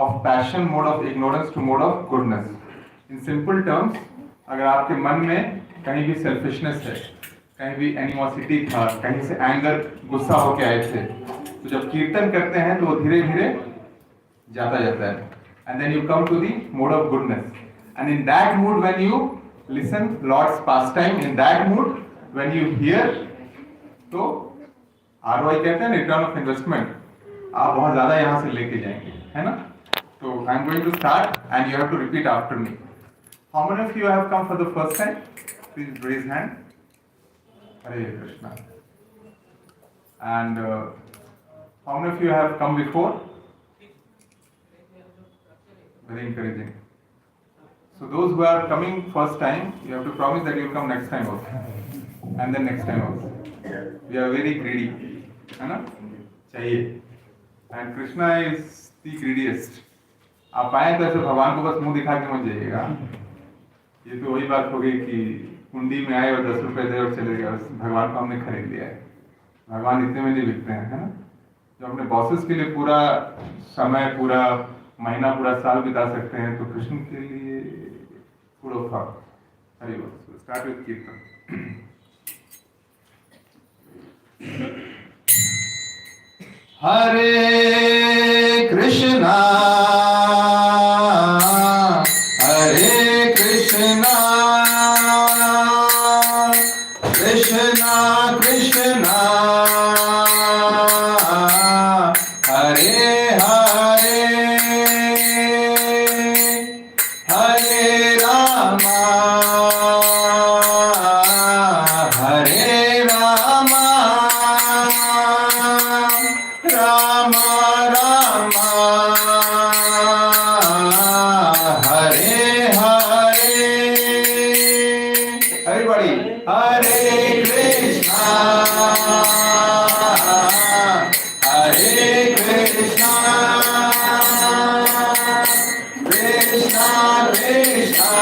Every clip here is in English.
of passion, mode of ignorance to mode of goodness. In simple terms, अगर आपके मन में कहीं भी selfishness है, कहीं भी animosity था, कहीं से anger, गुस्सा होके आए थे, तो जब कीर्तन करते हैं तो वो धीरे धीरे जाता जाता है. And then you come to the mode of goodness. And in that mood, when you listen Lord's pastime, in that mood, when you hear, तो ROI कहते हैं रिटर्न ऑफ इन्वेस्टमेंट, आप बहुत ज्यादा यहाँ से लेके जाएंगे, है ना? तो I am going to start and you have to repeat after me. How many of you have come for the first time? Please raise hand. Hare Krishna. And how many of you have come before? Very encouraging. So those who are coming first time, you have to promise that you will come next time also, and then next time also. We are very greedy, है ना? चाहिए. And Krishna is the greediest. आप आए तो ऐसे भगवान को बस मुंह दिखा के मत जाइएगा. ये तो वही बात हो गई कि कुंडी में आए और 10 रुपए दे और चले गए. भगवान को हमने खरीद लिया है. भगवान इतने में नहीं बिकते हैं, है ना? जो अपने बॉसेस के लिए पूरा समय, पूरा महीना, पूरा साल बिता सकते हैं, तो कृष्ण के लिए फूड ऑफ हार्ट. हरि बोल. स्टार्ट विद कीर्तन. हरे कृष्णा हरे कृष्णा कृष्णा कृष्णा हरे हरे हरे रामा हरे Rama Rama Rama Hare Hare. Everybody, Hare Krishna Hare Krishna Krishna Krishna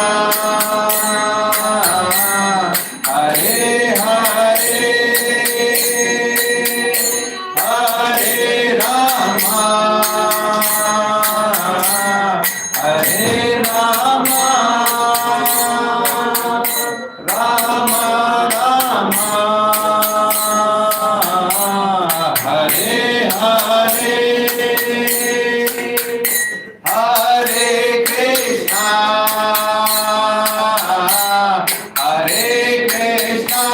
Hare Hare Hare Rama Hare Rama Rama Rama Hare Hare Hare Krishna Hare Krishna Krishna Krishna Hare Hare Hare Rama Hare Rama Rama Rama Hare Hare Hare Krishna Hare Krishna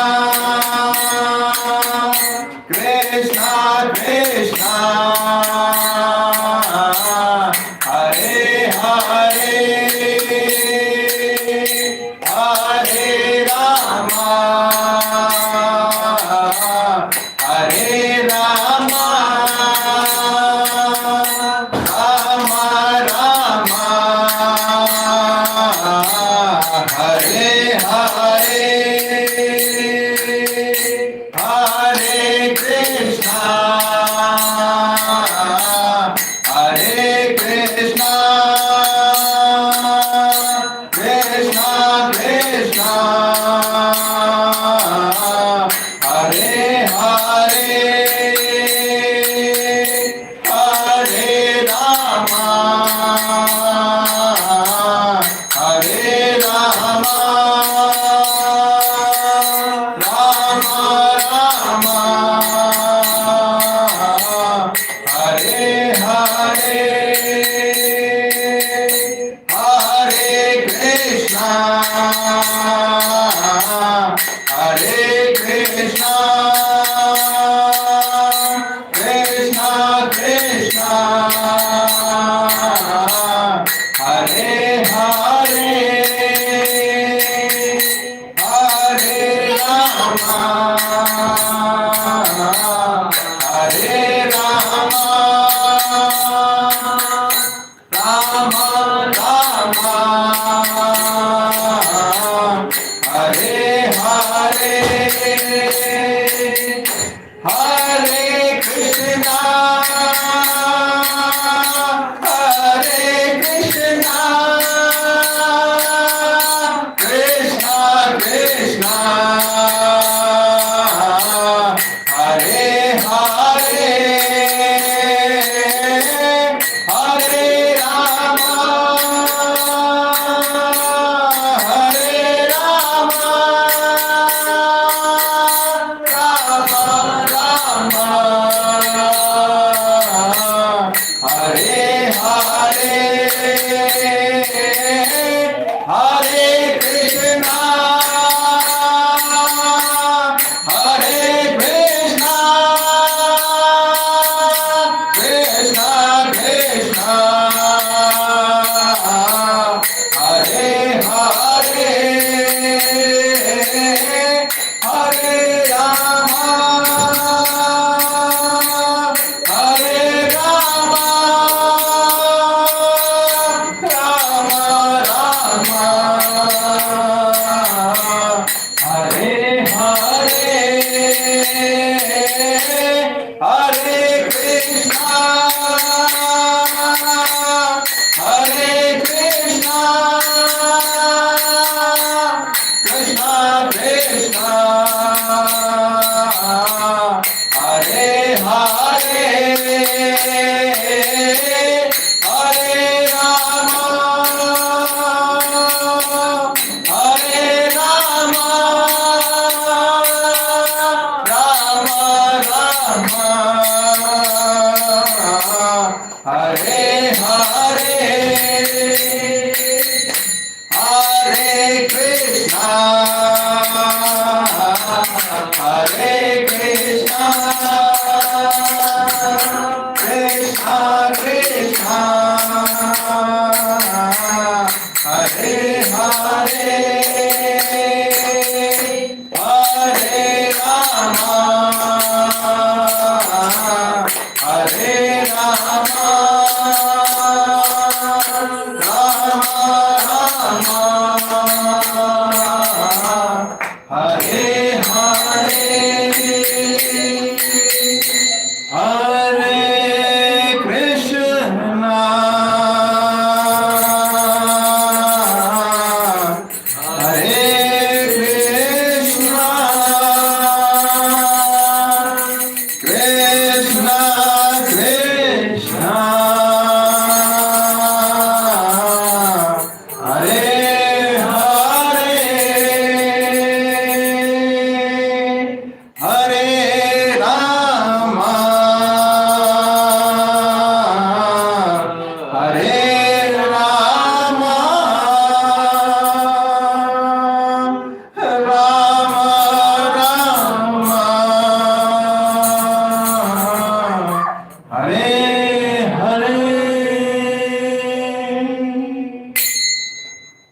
Krishna Krishna Hare Hare Hare Rama Hare Rama Rama Rama Hare Hare Hare Krishna Hare Krishna Krishna Krishna Hare Hare Hare Rama Hare Rama Rama Rama Hare Hare Hare Krishna Hare Krishna Krishna Krishna Hare Hare Hare Rama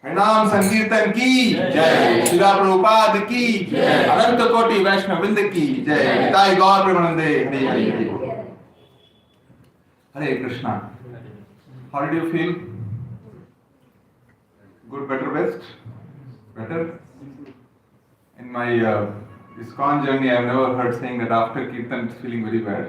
हरिनाम संकीर्तन की जय, शिला प्रभुपाद की जय, अनंत कोटि वैष्णव वृंद की जय, निताई गौर प्रेमानंदे, हरे हरे हरे। हरे Krishna. How did you feel? Good, better, best? Better? In my ISKCON journey, I have never heard saying that after Kirtan it's feeling very bad.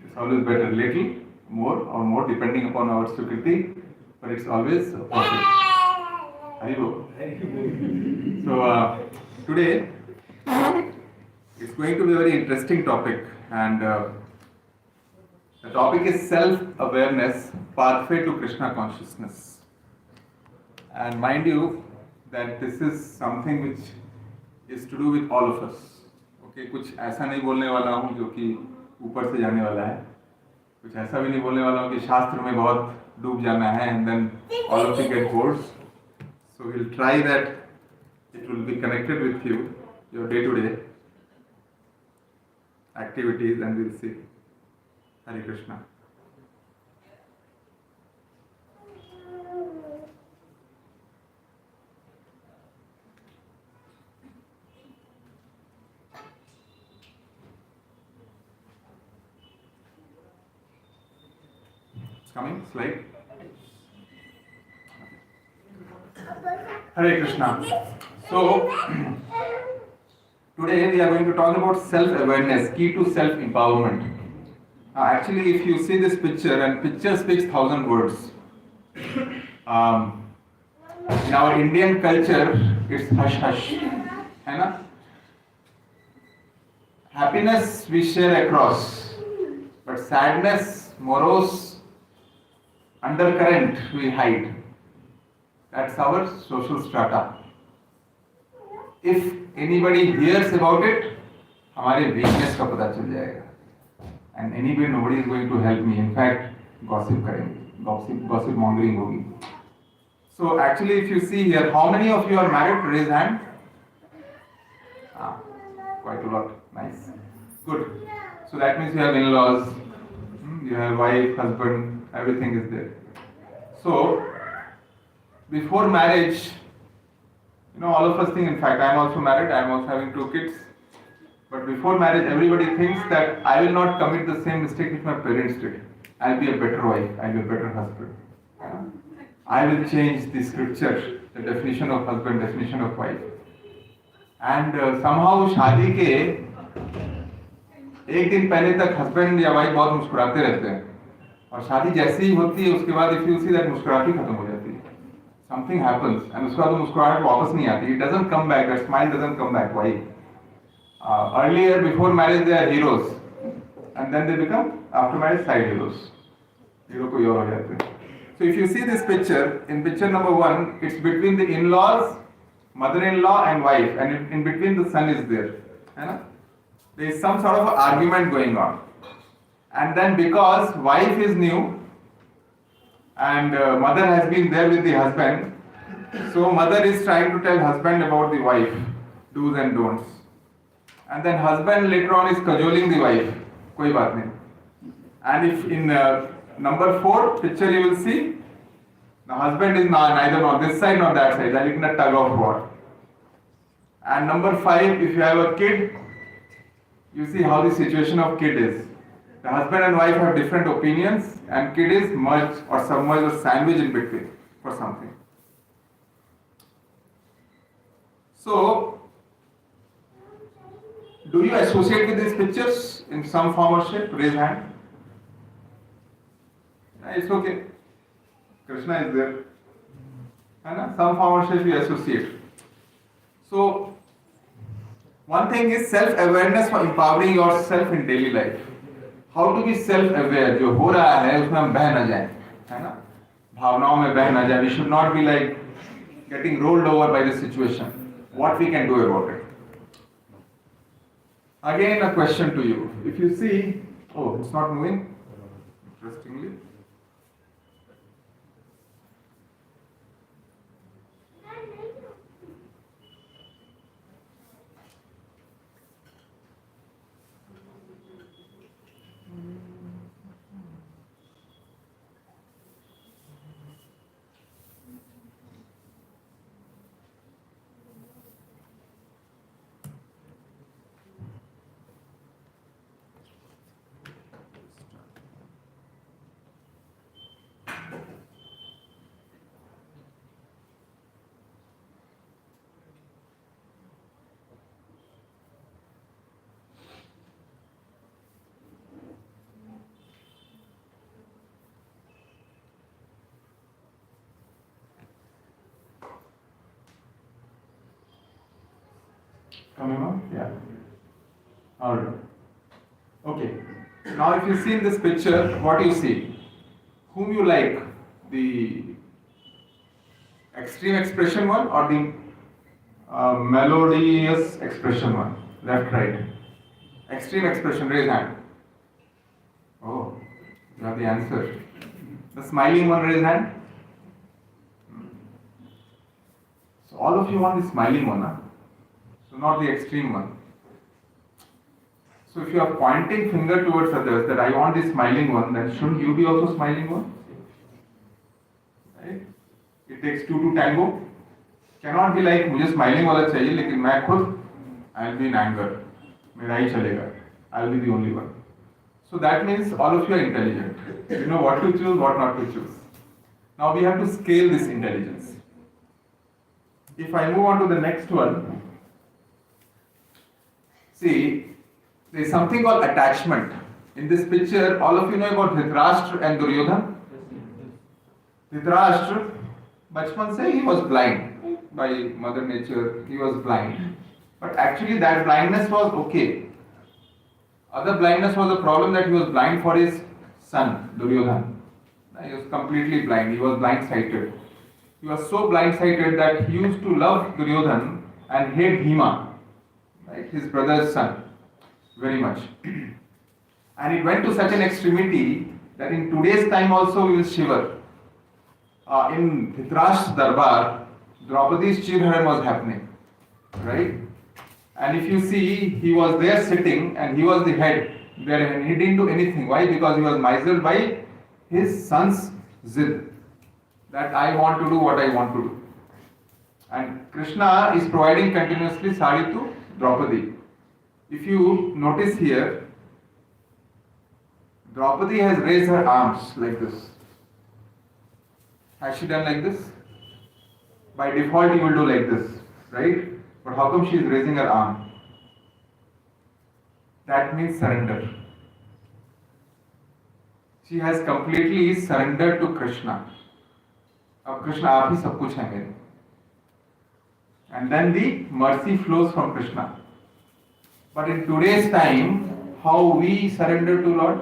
It's always better, little, more or more depending upon our sukriti, but it's always perfect. Haribo. So today it's going to be a very interesting topic, and the topic is self-awareness, pathway to Krishna consciousness. And mind you that this is something which is to do with all of us. Okay, कुछ ऐसा नहीं बोलने वाला हूँ जो कि ऊपर से जाने वाला है, कुछ ऐसा भी नहीं बोलने वाला हूँ कि शास्त्र में बहुत डूब जाना है and then all of you get bored. So we'll try that it will be connected with you, your day-to-day activities, and we'll see. Hare Krishna. Coming slide. Hare Krishna. So today we are going to talk about self-awareness, key to self-empowerment. Actually, if you see this picture, and picture speaks 1,000 words. In our Indian culture, it's hush hush, है ना? Happiness we share across, but sadness, morose, undercurrent we hide. That's our social strata. If anybody hears about it, हमारे weakness का पता चल जाएगा. and anyway nobody is going to help me. In fact, gossip करेंगे, gossip mongering होगी. So actually, if you see here, how many of you are married? Raise hand. Ah, quite a lot. Nice. Good. So that means you have in-laws, you have wife, husband, everything is there. So before marriage, all of us think, in fact, I am also married, I am also having 2 kids. But before marriage, everybody thinks that I will not commit the same mistake which my parents did. I'll be a better wife, I'll be a better husband. I will change the scripture, the definition of husband, definition of wife. And somehow शादी के एक दिन पहले तक husband या wife बहुत मुस्कुराते रहते हैं, और शादी जैसे ही होती है उसके बाद इफ यू सी दैट मुस्कुराहट खत्म हो जाती है. Something happens and उसके बाद वो मुस्कुराहट वापस नहीं आती. It doesn't come back, that smile doesn't come back. Why? Earlier, before marriage, they are heroes, and then they become, after marriage, side heroes. Hero कोई और हो जाते हैं. So if you see this picture, in picture number 1, it's between the in-laws, mother-in-law and wife, and in between the son is there. There is some sort of argument going on. And then because wife is new and mother has been there with the husband, so mother is trying to tell husband about the wife, do's and don'ts. And then husband later on is cajoling the wife. कोई बात नहीं. And if in number 4 picture you will see, the husband is neither on this side nor that side, like in a tug of war. And number 5, if you have a kid, you see how the situation of kid is. The husband and wife have different opinions, and kid is merged or submerged or sandwiched in between for something. So, do you associate with these pictures in some form or shape? Raise hand. It's okay. Krishna is there. Some form or shape you associate. So, one thing is self-awareness for empowering yourself in daily life. How to be self-aware? जो हो रहा है उसमें हम बह न जाएं, है ना? भावनाओं में बह न जाएं. We should not be like getting rolled over by the situation. What we can do about it? Again, a question to you. If you see, oh, it's not moving. Interestingly. Coming on? Yeah. Alright. Okay. Now if you see in this picture, what do you see? Whom you like? The extreme expression one or the melodious expression one? Left, right. Extreme expression, raise hand. Oh, you have the answer. The smiling one, raise hand. So all of you want the smiling one, huh? So not the extreme one. So if you are pointing finger towards others that I want the smiling one, then shouldn't you be also smiling one? Right? It takes 2 to tango. Cannot be like मुझे smiling वाला चाहिए लेकिन मैं खुद I'll be in anger. मेरा ही चलेगा. I'll be the only one. So that means all of you are intelligent. You know what to choose, what not to choose. Now we have to scale this intelligence. If I move on to the next one, see, there is something called attachment. In this picture, all of you know about Dhritarashtra and Duryodhan. Dhritarashtra, bachpan se he was blind by Mother Nature. He was blind, but actually that blindness was okay. Other blindness was a problem that he was blind for his son Duryodhan. He was completely blind. He was blind-sighted. He was so blind-sighted that he used to love Duryodhan and hate Bhima, right, his brother's son, very much. And it went to such an extremity that in today's time also we will shiver. In Dhritarashtra's darbar, Draupadi's Chirharan was happening, right? And if you see, he was there sitting and he was the head there and he didn't do anything. Why? Because he was misled by his son's zid, that I want to do what I want to do. And Krishna is providing continuously sari to Draupadi. If you notice here, Draupadi has raised her arms like this. Has she done like this? By default, you will do like this, right? But how come she is raising her arm? That means surrender. She has completely surrendered to Krishna. अब Krishna आप ही सब कुछ है मेरे. And then the mercy flows from Krishna. But in today's time, how we surrender to Lord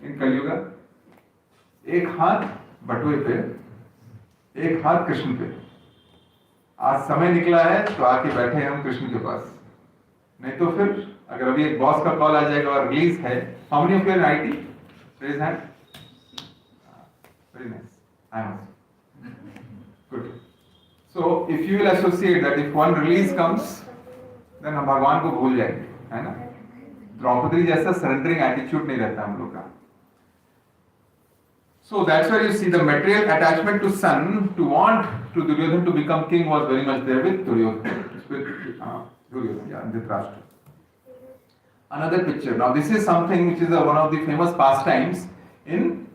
in Kali Yuga? एक हाथ बटुए पे, एक हाथ कृष्ण पे. आज समय निकला है तो आके बैठे हैं हम कृष्ण के पास. नहीं तो फिर अगर अभी एक बॉस का कॉल आ जाएगा और रिलीज है. How many of you are in IT? Raise hand. Very nice. I am. Good. So if you will associate that if one release comes, then हम भगवान को भूल जाएंगे, है ना? द्रौपदी जैसा surrendering attitude नहीं रहता हम लोग का. So that's where you see the material attachment to son, to want to Duryodhana to become king was very much there with Duryodhana. Dhritarashtra. Another picture. Now this is something which is one of the famous pastimes in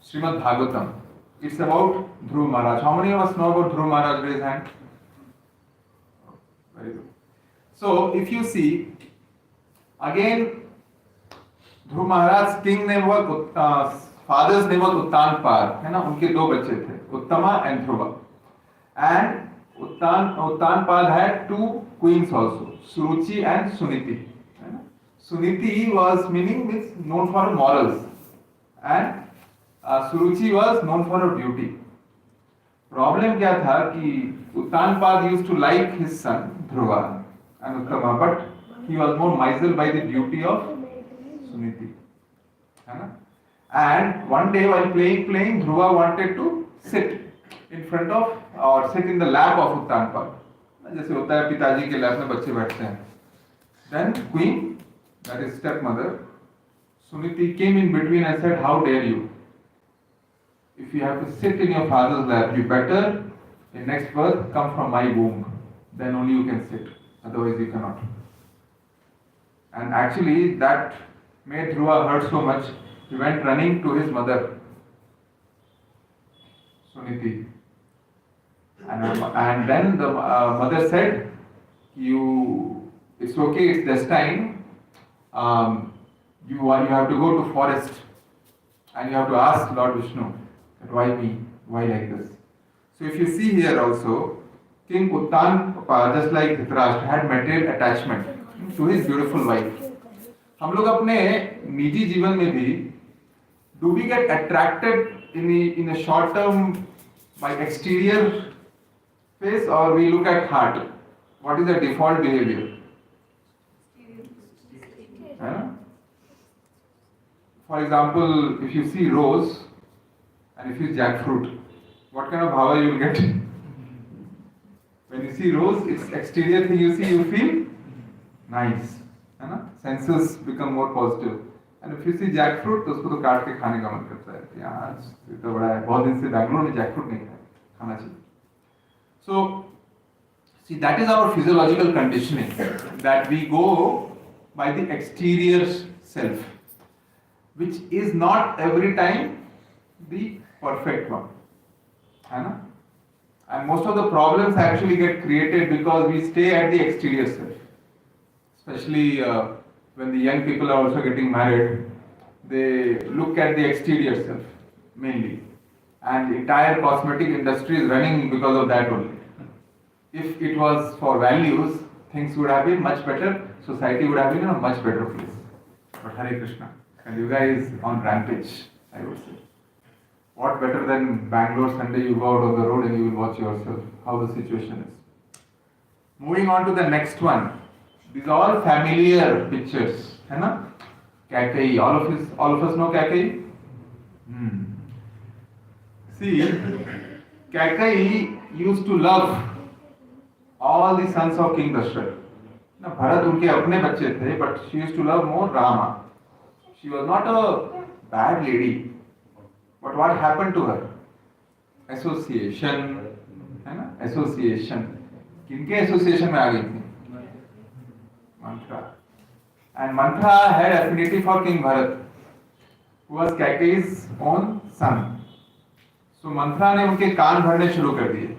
Srimad Bhagavatam. It's about Dhruva Maharaj. How many of us know about Dhruva Maharaj? Raise hand. Very good. So if you see, again, Dhruva Maharaj's king name was father's name was Uttanpad, है ना? उनके दो बच्चे थे, Uttama and Dhruva. And Uttanpad had two queens also, Suruchi and Suniti. है ना? Suniti was means known for her morals, and Suruchi was known for her beauty. Problem क्या था कि Uttanpad used to like his son Dhruva and Uttama, but he was more misled by the beauty of Suniti. है ना? And one day while playing, Dhruva wanted to sit in front of or sit in the lap of Uttanpad. जैसे होता है पिताजी के lap में बच्चे बैठते हैं. Then queen, that is stepmother, Suniti came in between and said, "How dare you? If you have to sit in your father's lap, you better in next birth come from my womb. Then only you can sit. Otherwise you cannot." And actually that made Dhruva hurt so much. He went running to his mother, Suniti. And then the mother said, it's okay, it's destined. You have to go to forest and you have to ask Lord Vishnu, why me? Why like this? So if you see here also, King Uttanpad, just like Dhritarashtra, had material attachment to his beautiful wife. हम लोग अपने निजी जीवन में भी do we get attracted in a short term by exterior face or we look at heart? What is the default behavior? For example, if you see rose and if you jackfruit, what kind of bhava you will get? When you see rose, its exterior thing you see, you feel nice. Senses become more positive. And if you see jackfruit, तो उसको तो काट के खाने का मन करता है. यार ये तो बड़ा है. बहुत दिन से बैंगलोर में jackfruit नहीं खाना चाहिए. So, see, that is our physiological conditioning, that we go by the exterior self, which is not every time the perfect one. And most of the problems actually get created because we stay at the exterior self. Especially when the young people are also getting married, they look at the exterior self mainly. And the entire cosmetic industry is running because of that only. If it was for values, things would have been much better, society would have been in a much better place. But Hare Krishna, and you guys on rampage, I would say. What better than Bangalore Sunday, you go out on the road and you will watch yourself, how the situation is. Moving on to the next one. These are all familiar pictures, है ना? Kaikeyi. All of us know Kaikeyi? Hmm. See, Kaikeyi used to love all the sons of King Dashrath. Now, Bharat उनके अपने बच्चे थे, but she used to love more Rama. She was not a bad lady. But what happened to her? Association, है ना? Association. किनके association में आ गई थी? Mantra. And Mantra had affinity for King Bharat, who was Kaikeyi's own son. So Mantra ने उनके कान भरने शुरू कर दिए.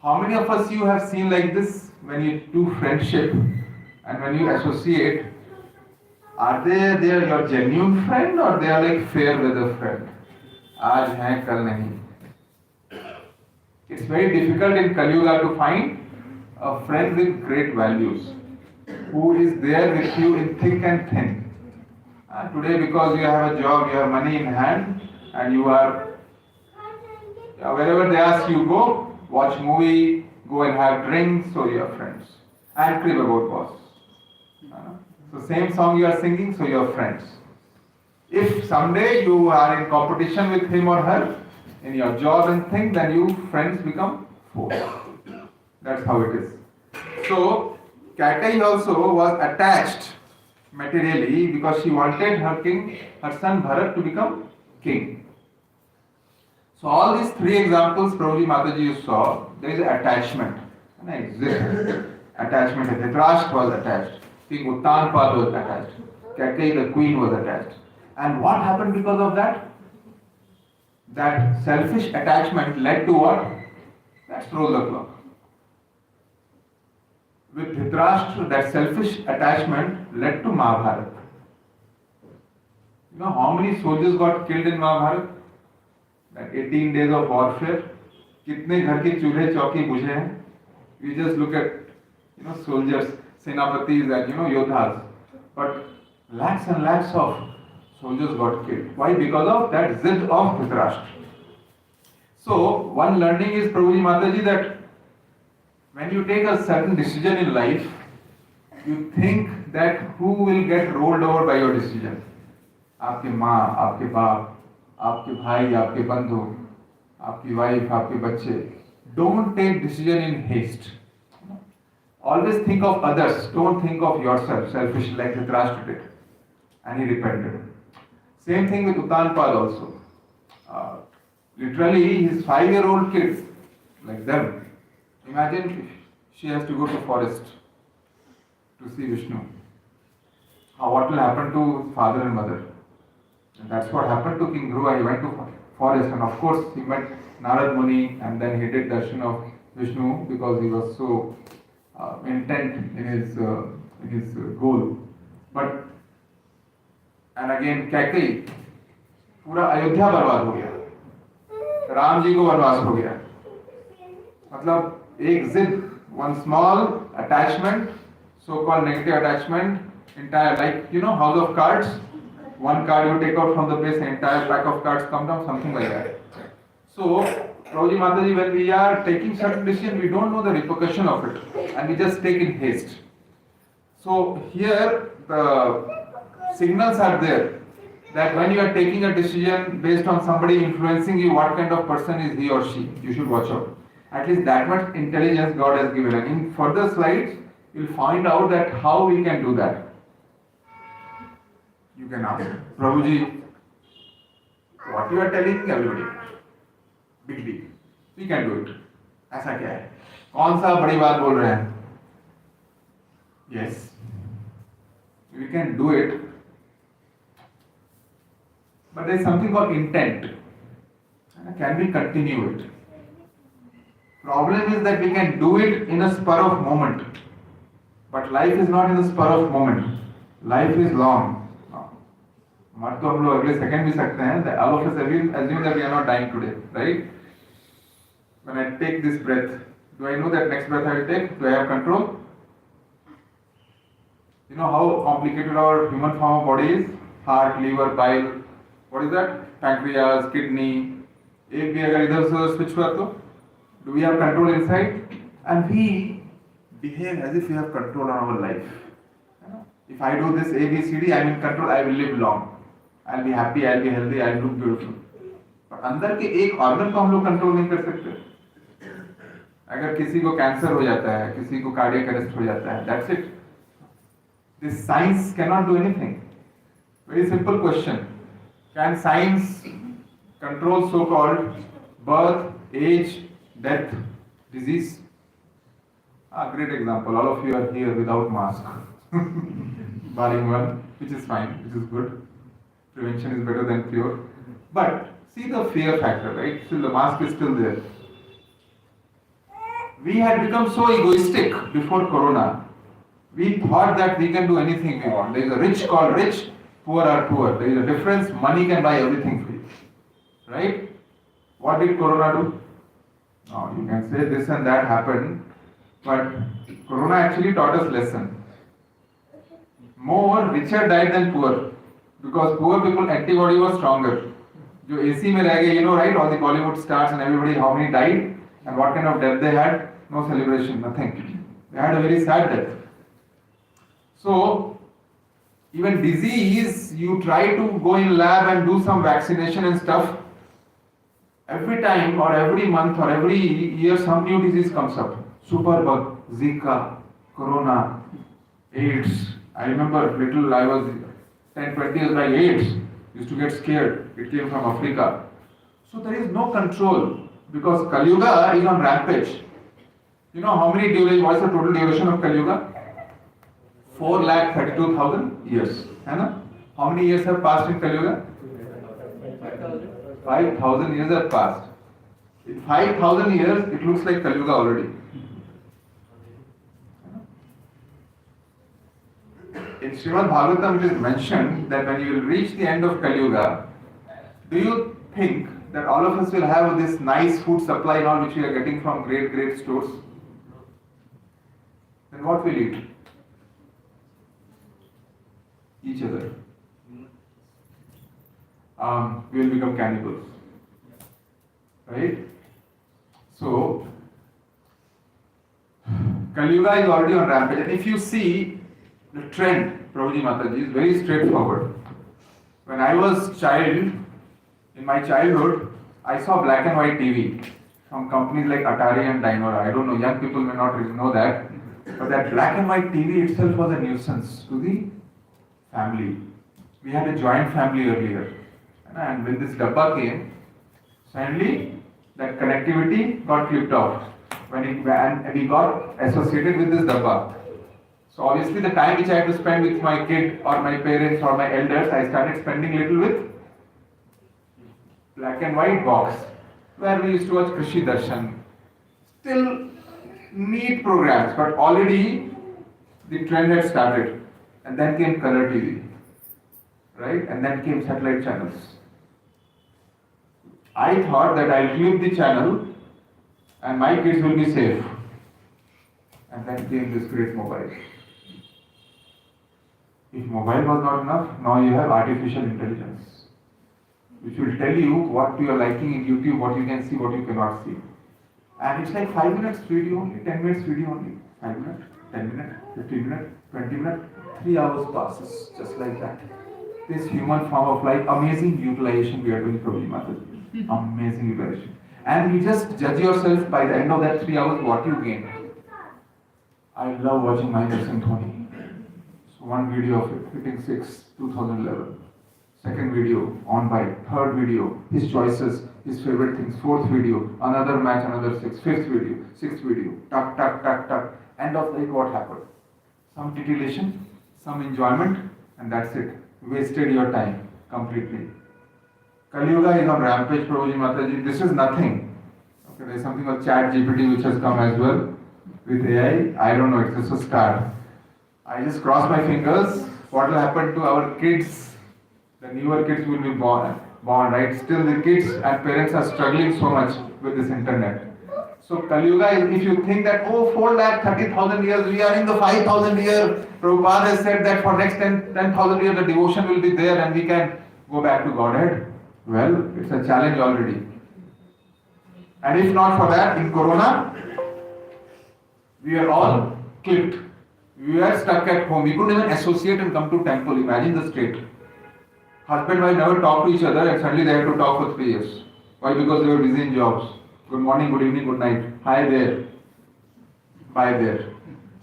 How many of us you have seen like this when you do friendship and when you associate? Are they your genuine friend or they are like fair weather friend? आज हैं कल नहीं. It's very difficult in Kali Yuga to find a friend with great values, who is there with you in thick and thin. Today, because you have a job, you have money in hand, and you are wherever they ask you go, watch movie, go and have drinks, so you are friends, and crib about boss. So same song you are singing, so you are friends. If someday you are in competition with him or her in your job and thing, then you friends become foes. That's how it is. So Kaikeyi also was attached materially because she wanted her son Bharat to become king. So all these three examples, Prabhuji Mataji, you saw, there is attachment. Attachment. Dhritarashtra was attached. King Uttanpada was attached. Kaikeyi, the queen, was attached. And what happened because of that? That selfish attachment led to what? Let's roll the clock. With Dhritarashtra, that selfish attachment led to Mahabharata. You know how many soldiers got killed in Mahabharata? That 18 days of warfare. कितने घर के चूल्हे चौकी बुझे हैं? You just look at soldiers, senapatis and yodhas. But lakhs and lakhs of soldiers got killed. Why? Because of that zid of Dhritarashtra. So one learning is, Prabhuji Mataji, that when you take a certain decision in life, you think that who will get rolled over by your decision? आपके माँ, आपके बाप, आपके भाई, आपके बंधु, आपकी wife, आपके बच्चे. Don't take decision in haste. Always think of others. Don't think of yourself, selfish like Dhritarashtra did. And he repented. Same thing with Uttanpada also. Literally, his 5-year-old kids, like them. Imagine if she has to go to forest to see Vishnu. What will happen to father and mother? And that's what happened to King Dhruva. He went to forest, and of course he met Narad Muni, and then he did darshan of Vishnu because he was so intent in his goal. But and again Kaikeyi, पूरा अयोध्या बर्बाद हो गया, राम जी को वनवास हो गया. मतलब एक जिद, one small attachment, so-called negative attachment, entire, like house of cards. One card you take out from the base, an entire pack of cards come down, something like that. So, Prabhuji Mataji, when we are taking certain decision, we don't know the repercussion of it, and we just take in haste. So here the signals are there that when you are taking a decision based on somebody influencing you, what kind of person is he or she, you should watch out. At least that much intelligence God has given. And in further slides, you'll find out that how we can do that. You can ask, Prabhuji, what you are telling everybody, big deal. We can do it. ऐसा क्या है? कौन सा बड़ी बात बोल रहे हैं? Yes, we can do it. But there is something called intent. Can we continue it? Problem is that we can do it in a spur of moment. But life is not in a spur of moment. Life is long. मर तो हम लोग अगले second भी सकते हैं. All of us assume that we are not dying today, right? When I take this breath, do I know that next breath I will take? Do I have control? You know how complicated our human form of body is? Heart, liver, bile. What is that? Pancreas, kidney. एक भी अगर इधर से switch हुआ तो, do we have control inside? And we behave as if we have control on our life. If I do this A, B, C, D, I am in control, I will live long. I'll be happy, I'll be healthy, I'll look beautiful. पर अंदर के एक organ को हम लोग control नहीं कर सकते. अगर किसी को कैंसर हो जाता है, किसी को कार्डियक अरेस्ट हो जाता है, that's it. This science cannot do anything. Very simple question. Can science control so-called birth, age, death, disease? Great example. All of you are here without mask. Barring one, which is fine, which is good. Prevention is better than cure. But see the fear factor, right? Still the mask is still there. We had become so egoistic before Corona. We thought that we can do anything we want. There is a rich called rich, poor are poor. There is a difference. Money can buy everything for you. Right? What did Corona do? Now you can say this and that happened, but Corona actually taught us lesson. More richer died than poor, because poor people antibody was stronger. जो AC में रह गए, you know, right? All the Bollywood stars and everybody, how many died and what kind of death they had? No celebration, nothing. They had a very sad death. So even disease, you try to go in lab and do some vaccination and stuff. Every time or every month or every year some new disease comes up. Superbug, Zika, Corona, AIDS. I remember I was 10, 20 years by AIDS. Used to get scared. It came from Africa. So there is no control because Kali Yuga is on rampage. You know how many duration? What's the total duration of Kali Yuga? 4,32,000 years. How many years have passed in Kali Yuga? 5,000 years have passed. In 5,000 years, it looks like Kali Yuga already. In Srimad Bhagavatam, it is mentioned that when you will reach the end of Kali Yuga, do you think that all of us will have this nice food supply and all which we are getting from great, great stores? Then what will eat? Each other. We will become cannibals. Right? So, Kali Yuga is already on rampage. And if you see the trend, Prabhuji Mataji, is very straightforward. When I was in my childhood, I saw black and white TV from companies like Atari and Dynora. I don't know, young people may not really know that. But that black and white TV itself was a nuisance to the family. We had a joint family earlier. And when this dabba came, suddenly that connectivity got clipped off. And we got associated with this dabba. So obviously the time which I had to spend with my kid or my parents or my elders, I started spending little with black and white box, where we used to watch Krishi Darshan. Still neat programs, but already the trend had started. And then came color TV, right? And then came satellite channels. I thought that I'll clip the channel and my kids will be safe. And then came this great mobile. If mobile was not enough, now you have artificial intelligence, which will tell you what you are liking in YouTube, what you can see, what you cannot see. And it's like 5 minutes video only, 10 minutes video only. 5 minutes, 10 minutes, 15 minutes, 20 minutes, 3 hours passes, just like that. This human form of life, amazing utilization we are doing, Prabhuji Mataji. Amazing utilization. And you just judge yourself by the end of that 3 hours what you gain. I love watching Mahendra Singh Dhoni. So one video of it, hitting 6, 2011. Second video, on by. Third video, his choices, his favorite things. Fourth video, another match, another 6. Fifth video, sixth video, tuck, tuck, tuck, tuck. End of the day, what happened? Some titillation, some enjoyment, and that's it. Wasted your time completely. Kali Yuga is on rampage, Prabhuji Mataji. This is nothing. Okay, there is something called Chat GPT which has come as well with AI. I don't know, it's just a start. I just cross my fingers. What will happen to our kids? The newer kids will be born, right? Still the kids and parents are struggling so much with this internet. So Kali Yuga is, if you think that, 4,30,000 years, we are in the 5,000 year. Prabhupada has said that for next 10,000 years the devotion will be there and we can go back to Godhead. Well, it's a challenge already. And if not for that, in Corona, we are all clipped We were stuck at home. We couldn't even associate and come to temple. Imagine the state. Husband and wife never talked to each other and suddenly they had to talk for 3 years. Why? Because they were busy in jobs. Good morning, good evening, good night. Hi there. Bye there.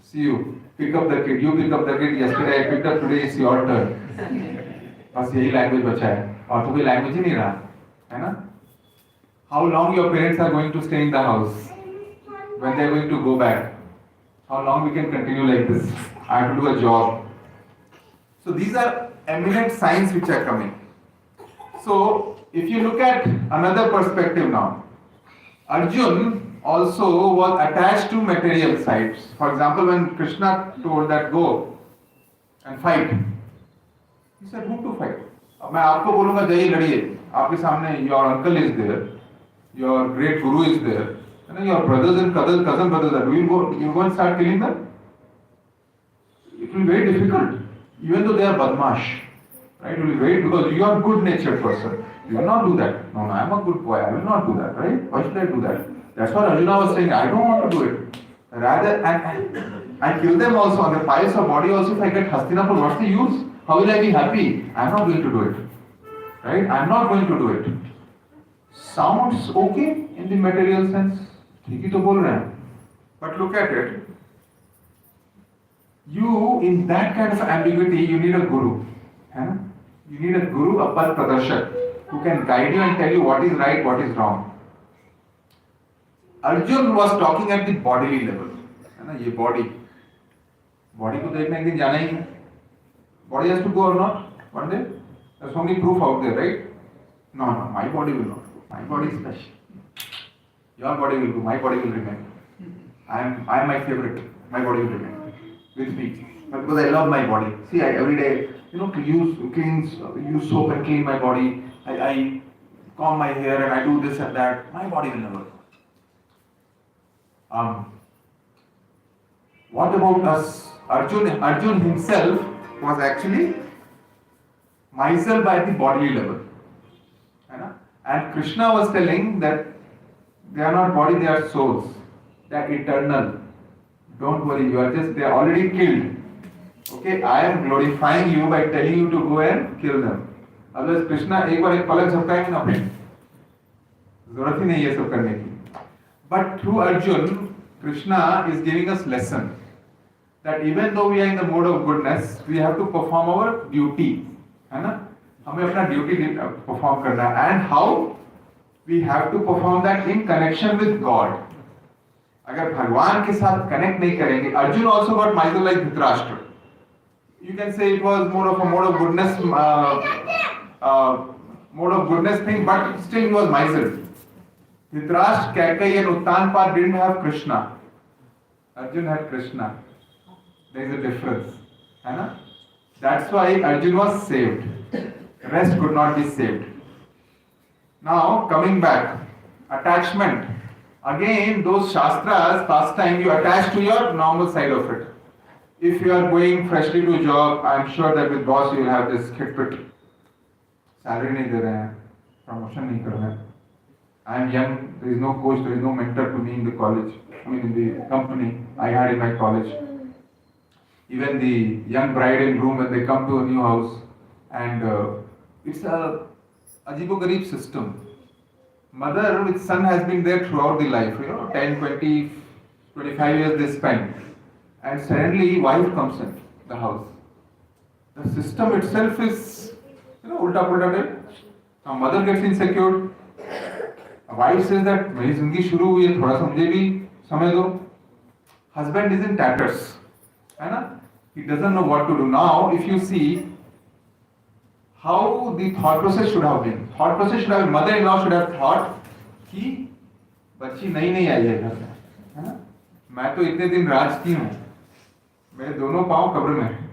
See you. Pick up the kid. You pick up the kid. Yesterday I picked up. Today it's your turn. बस यही language बचा है और तो कोई language ही नहीं रहा है ना. How long your parents are going to stay in the house? When they are going to go back? How long we can continue like this? I have to do a job. So these are eminent signs which are coming. So if you look at another perspective now, Arjun also was attached to material sides. For example, when Krishna told that go and fight, he said who to fight? अब मैं आपको बोलूँगा जाइए लड़िए. आपके सामने your uncle is there, your great guru is there, and your brothers and cousin brothers are. You go and start killing them? It will be very difficult. Even though they are badmash, right? It will be very, because you are a good-natured person. You will not do that. No, I am a good boy. I will not do that, right? Why should I do that? That's what Arjuna was saying. I don't want to do it. Rather, and I kill them also on the piles of body also. If I get Hastinapur, what's the use? How will I be happy? I am not going to do it. Right? I am not going to do it. Sounds okay in the material sense. ठीक ही तो बोल रहे हैं. But look at it. You, in that kind of ambiguity, you need a guru. Huh? You need a guru, a path pradarshak, who can guide you and tell you what is right, what is wrong. Arjun was talking at the bodily level. है ना, ये body को तो एक ना एक दिन जाना ही है. Body has to go or not one day. There's so many proof out there, right? No, my body will not go. My body is special. Your body will go. My body will remain. I am my favorite. My body will remain with me. But because I love my body. See, I every day, use soap and clean my body. I comb my hair and I do this and that. My body will never go. What about us? Arjun himself was actually myself by the bodily level. And Krishna was telling that they are not body, they are souls. They are eternal. Don't worry, they are already killed. Okay, I am glorifying you by telling you to go and kill them. Otherwise Krishna एक बार एक पलक झपकाएंगे ना अपने. जरूरत ही नहीं ये सब करने की. But through Arjun, Krishna is giving us lesson that even though we are in the mode of goodness, we have to perform our duty. है ना? हमें अपना duty perform करना है. And how? We have to perform that in connection with God. अगर भगवान के साथ connect नहीं करेंगे, Arjun also got myself like Dhritarashtra. You can say it was more of a mode of goodness thing, but still he was myself. Dhritarashtra, Kaikeyi and Uttanpad didn't have Krishna. Arjun had Krishna. There is a difference. That's why Arjun was saved. The rest could not be saved. Now coming back, attachment. Again, those shastras, past time, you attach to your normal side of it. If you are going freshly to a job, I am sure that with boss you will have this khitpit. Salary नहीं दे रहे हैं, promotion नहीं कर रहे हैं. I am young, there is no coach, there is no mentor to me in the college. in the company I had in my college. Even the young bride and groom, when they come to a new house, and it's a ajibo-garib system. Mother with son has been there throughout the life, 10, 20, 25 years they spend. And suddenly wife comes in the house. The system itself is, ulta-pulta type. Now mother gets insecure. A wife says that, मेरी जिंदगी शुरू हुई है, थोड़ा सा मुझे भी समय दो. Husband is in tatters. है ना? He doesn't know what to do. Now, if you see how the thought process should have been. Thought process should have been, mother-in-law should have thought कि बच्ची नई नई आई है घर में, है ना? मैं तो इतने दिन राज की हूँ, मेरे दोनों पाँव कब्र में हैं.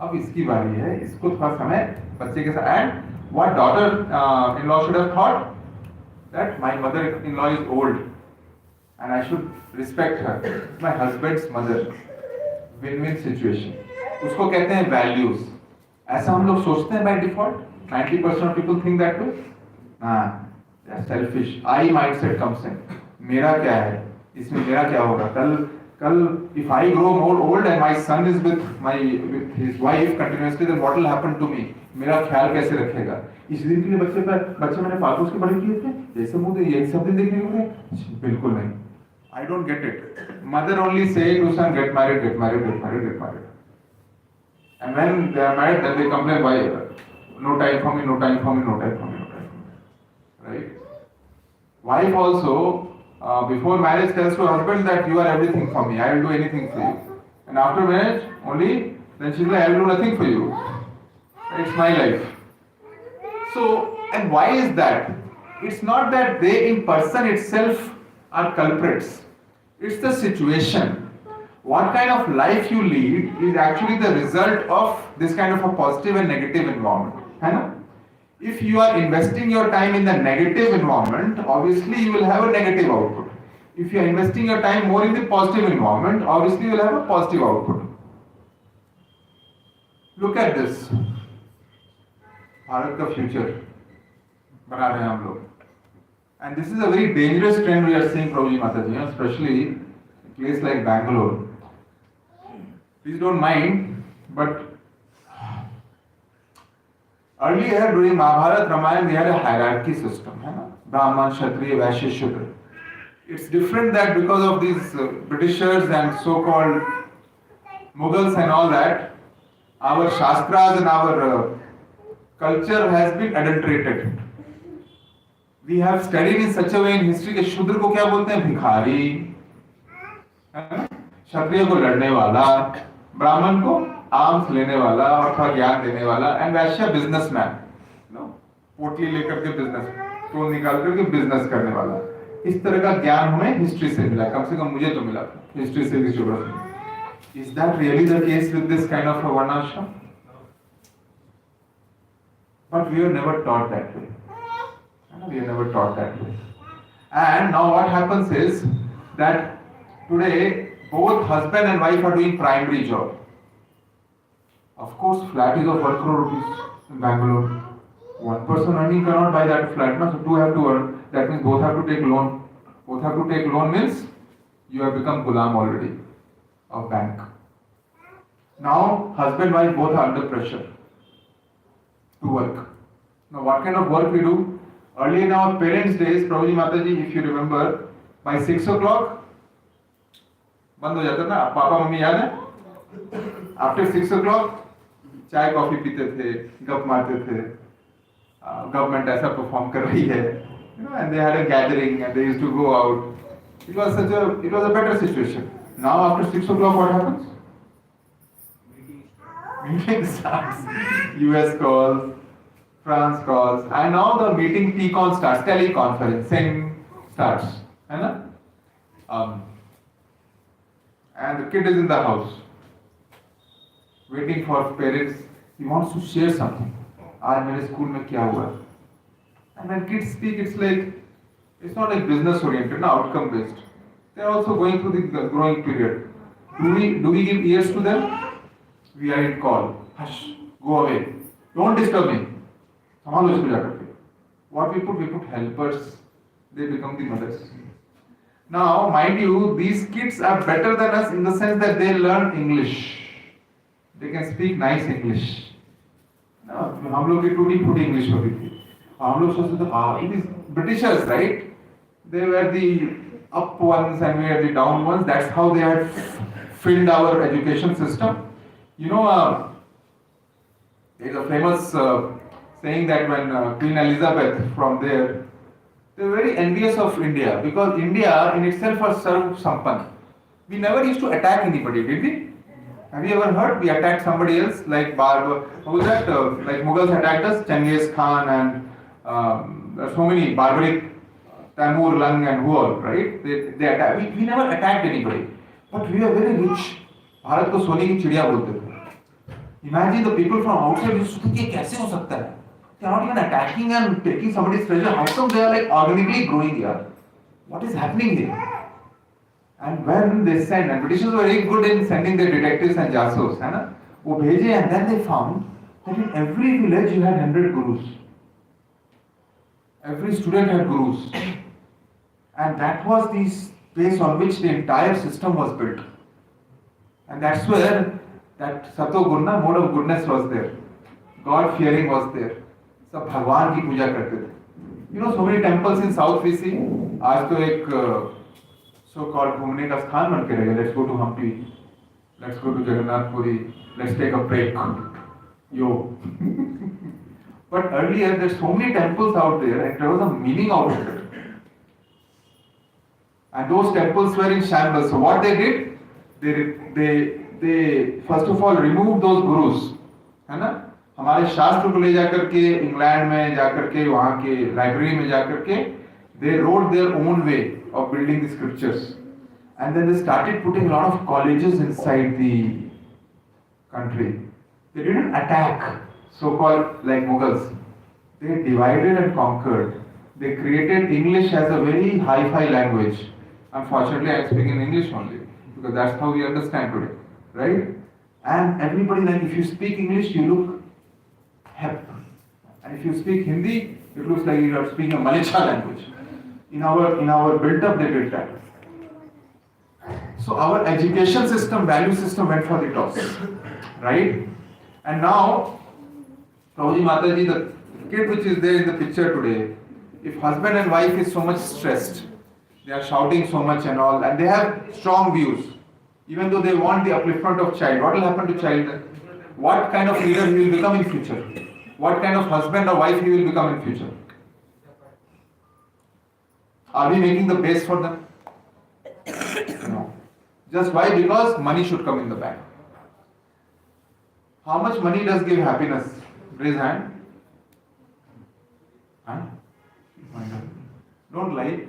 अब इसकी बारी है, इसको थोड़ा समय बच्चे के साथ. And what daughter-in-law should have thought? That my mother-in-law is old and I should respect her. My husband's mother. Win-win situation. उसको कहते हैं values. ऐसा हम लोग सोचते हैं by default. 90% of people think that way. They are selfish. I mindset comes in. मेरा क्या है? इसमें मेरा क्या होगा? कल Kal, if I grow more old and my son is with his wife continuously, then what will happen to me? मेरा ख्याल कैसे रखेगा? इस दिन के लिए बच्चे मैंने फालतू के बड़े किए थे, जैसे मुझे यही सब दिन देखने को मिले, बिल्कुल नहीं. I don't get it. Mother only saying to son, get married, get married, get married, get married. And when they are married, then they complain, why? No time for me, no time for me, no time for me, no time for me. Right? Wife also, before marriage tells to husband that you are everything for me, I will do anything for you. And after marriage, only, then she's like, I will do nothing for you. It's my life. So, and why is that? It's not that they in person itself are culprits. It's the situation. What kind of life you lead is actually the result of this kind of a positive and negative environment. If you are investing your time in the negative environment, obviously you will have a negative output. If you are investing your time more in the positive environment, obviously you will have a positive output. Look at this. Bharat का future बना रहे हैं हम लोग. And this is a very dangerous trend we are seeing, Prabhuji Mataji, especially in a place like Bangalore. Please don't mind, but earlier during Mahabharata, Ramayana, we had a hierarchy system, Brahman, Kshatriya, Vaishya, Shudra. It's different that because of these Britishers and so-called Mughals and all that, our Shastras and our culture has been adulterated. We have studied in such a way in history कि शूद्र को क्या बोलते हैं? भिखारी, क्षत्रिय को लड़ने वाला, ब्राह्मण को आर्म्स लेने वाला और थोड़ा ज्ञान देने वाला, एंड वैश्य बिजनेसमैन, पोटली लेकर के बिजनेस तो निकाल करके बिजनेस करने वाला. इस तरह का ज्ञान हमें हिस्ट्री से मिला, कम से कम मुझे तो मिला हिस्ट्री से, geography. Is that really the case with this kind of a varnashram? But we were never taught that way. We are never taught that way. And now what happens is that today both husband and wife are doing primary job. Of course, flat is of 1 crore rupees in Bangalore. One person earning cannot buy that flat, so two have to earn. That means both have to take loan. Both have to take loan means you have become gulam already of bank. Now husband and wife both are under pressure to work. Now what kind of work we do? Early in our parents' days, Prabhuji Mataji, if you remember, by 6 o'clock, बंद हो जाता ना, papa mummy याद है? After 6 o'clock, चाय coffee पीते थे, गप मारते थे, government ऐसा perform कर रही है, and they had a gathering and they used to go out. It was a better situation. Now after 6 o'clock, what happens? Meeting starts, US calls, France calls, and now the meeting TCon starts, teleconferencing starts, and the kid is in the house, waiting for parents. He wants to share something. आज मेरे school में क्या हुआ? And when kids speak, it's not like business oriented, no, outcome based. They are also going through the growing period. Do we give ears to them? We are in call. Hush, go away. Don't disturb me. What we put helpers, they become the mothers. Now, mind you, these kids are better than us in the sense that they learn English. They can speak nice English. हम लोग की टूटी फूटी English होती थी. हम लोग सोचते थे, it is Britishers, right? They were the up ones and we were the down ones. That's how they had filled our education system. There's a famous saying that when Queen Elizabeth from there, they were very envious of India because India in itself was Sarv Sampan. We never used to attack anybody, did we? Have you ever heard we attacked somebody else like who was that? Like Mughals attacked us, Genghis Khan and so many barbaric Tamur, Lang and who all, right? They attacked. We never attacked anybody, but we are very rich. Bharat को सोने की चिड़िया बोलते थे. Imagine the people from outside used to think ये कैसे हो सकता है? They are not even attacking and taking somebody's treasure. How come they are like organically growing here? What is happening here? And when they sent, and Britishers were very good in sending their detectives and jasos, वो भेजे, and then they found that in every village you had 100 gurus. Every student had gurus. And that was base on which the entire system was built. And that's where that Sato Gurna, mode of goodness was there. God fearing was there. सब भगवान की पूजा करते थे. You know, so many temples in South we see. आज तो एक so called घूमने का स्थान बन के रहेगा. Let's go to Hampi. Let's go to Jagannath Puri. Let's take a break. Yo. But earlier there's so many temples out there and there was a meaning out of it. And those temples were in shambles. So what they did, they first of all removed those gurus, है ना? हमारे शास्त्र को ले जाकर के England में जाकर के वहाँ के लाइब्रेरी में जाकर के they wrote their own way of building the scriptures, and then they started putting a lot of colleges inside the country. They didn't attack, so-called like Mughals. They divided and conquered. They created English as a very hi-fi language. Unfortunately, I am speaking English only because that's how we understand today, right? And everybody, like, if you speak English, you look hip, and if you speak Hindi, it looks like you are speaking a Malaysia language. In our build-up, they did that. So our education system, value system went for the toss, right? And now, Prabhuji Mataji, the kid which is there in the picture today, if husband and wife is so much stressed, they are shouting so much and all, and they have strong views, even though they want the upliftment of child, what will happen to child then? What kind of leader he will become in future? What kind of husband or wife he will become in future? Are we making the base for them? No. Just why? Because money should come in the bank. How much money does give happiness? Raise hand. Huh? Don't lie.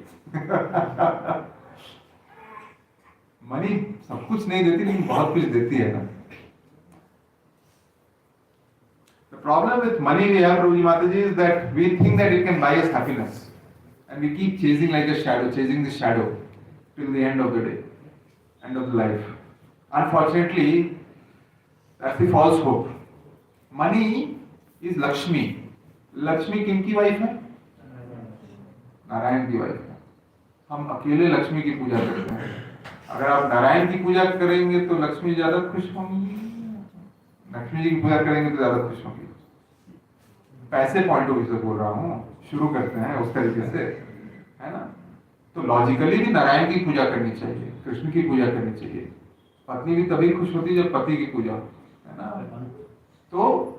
Money सब कुछ नहीं देती लेकिन बहुत कुछ देती है ना. The problem with money we have, Prabhuji Mataji, is that we think that it can buy us happiness, and we keep chasing like a shadow, chasing the shadow till the end of the day, end of the life. Unfortunately, that's the false hope. Money is Lakshmi. Lakshmi किनकी wife है? नारायण की wife है. हम अकेले लक्ष्मी की पूजा करते हैं. अगर आप नारायण की पूजा करेंगे तो लक्ष्मी ज्यादा खुश होंगी. लक्ष्मी जी की पूजा करेंगे तो ज्यादा खुश होंगी. पैसे पॉइंट ऑफ व्यू से बोल रहा हूँ. शुरू करते हैं उस तरीके से, है ना? तो लॉजिकली भी नारायण की पूजा करनी चाहिए, कृष्ण की पूजा करनी चाहिए. पत्नी भी तभी खुश होती है जब पति की पूजा, है ना? तो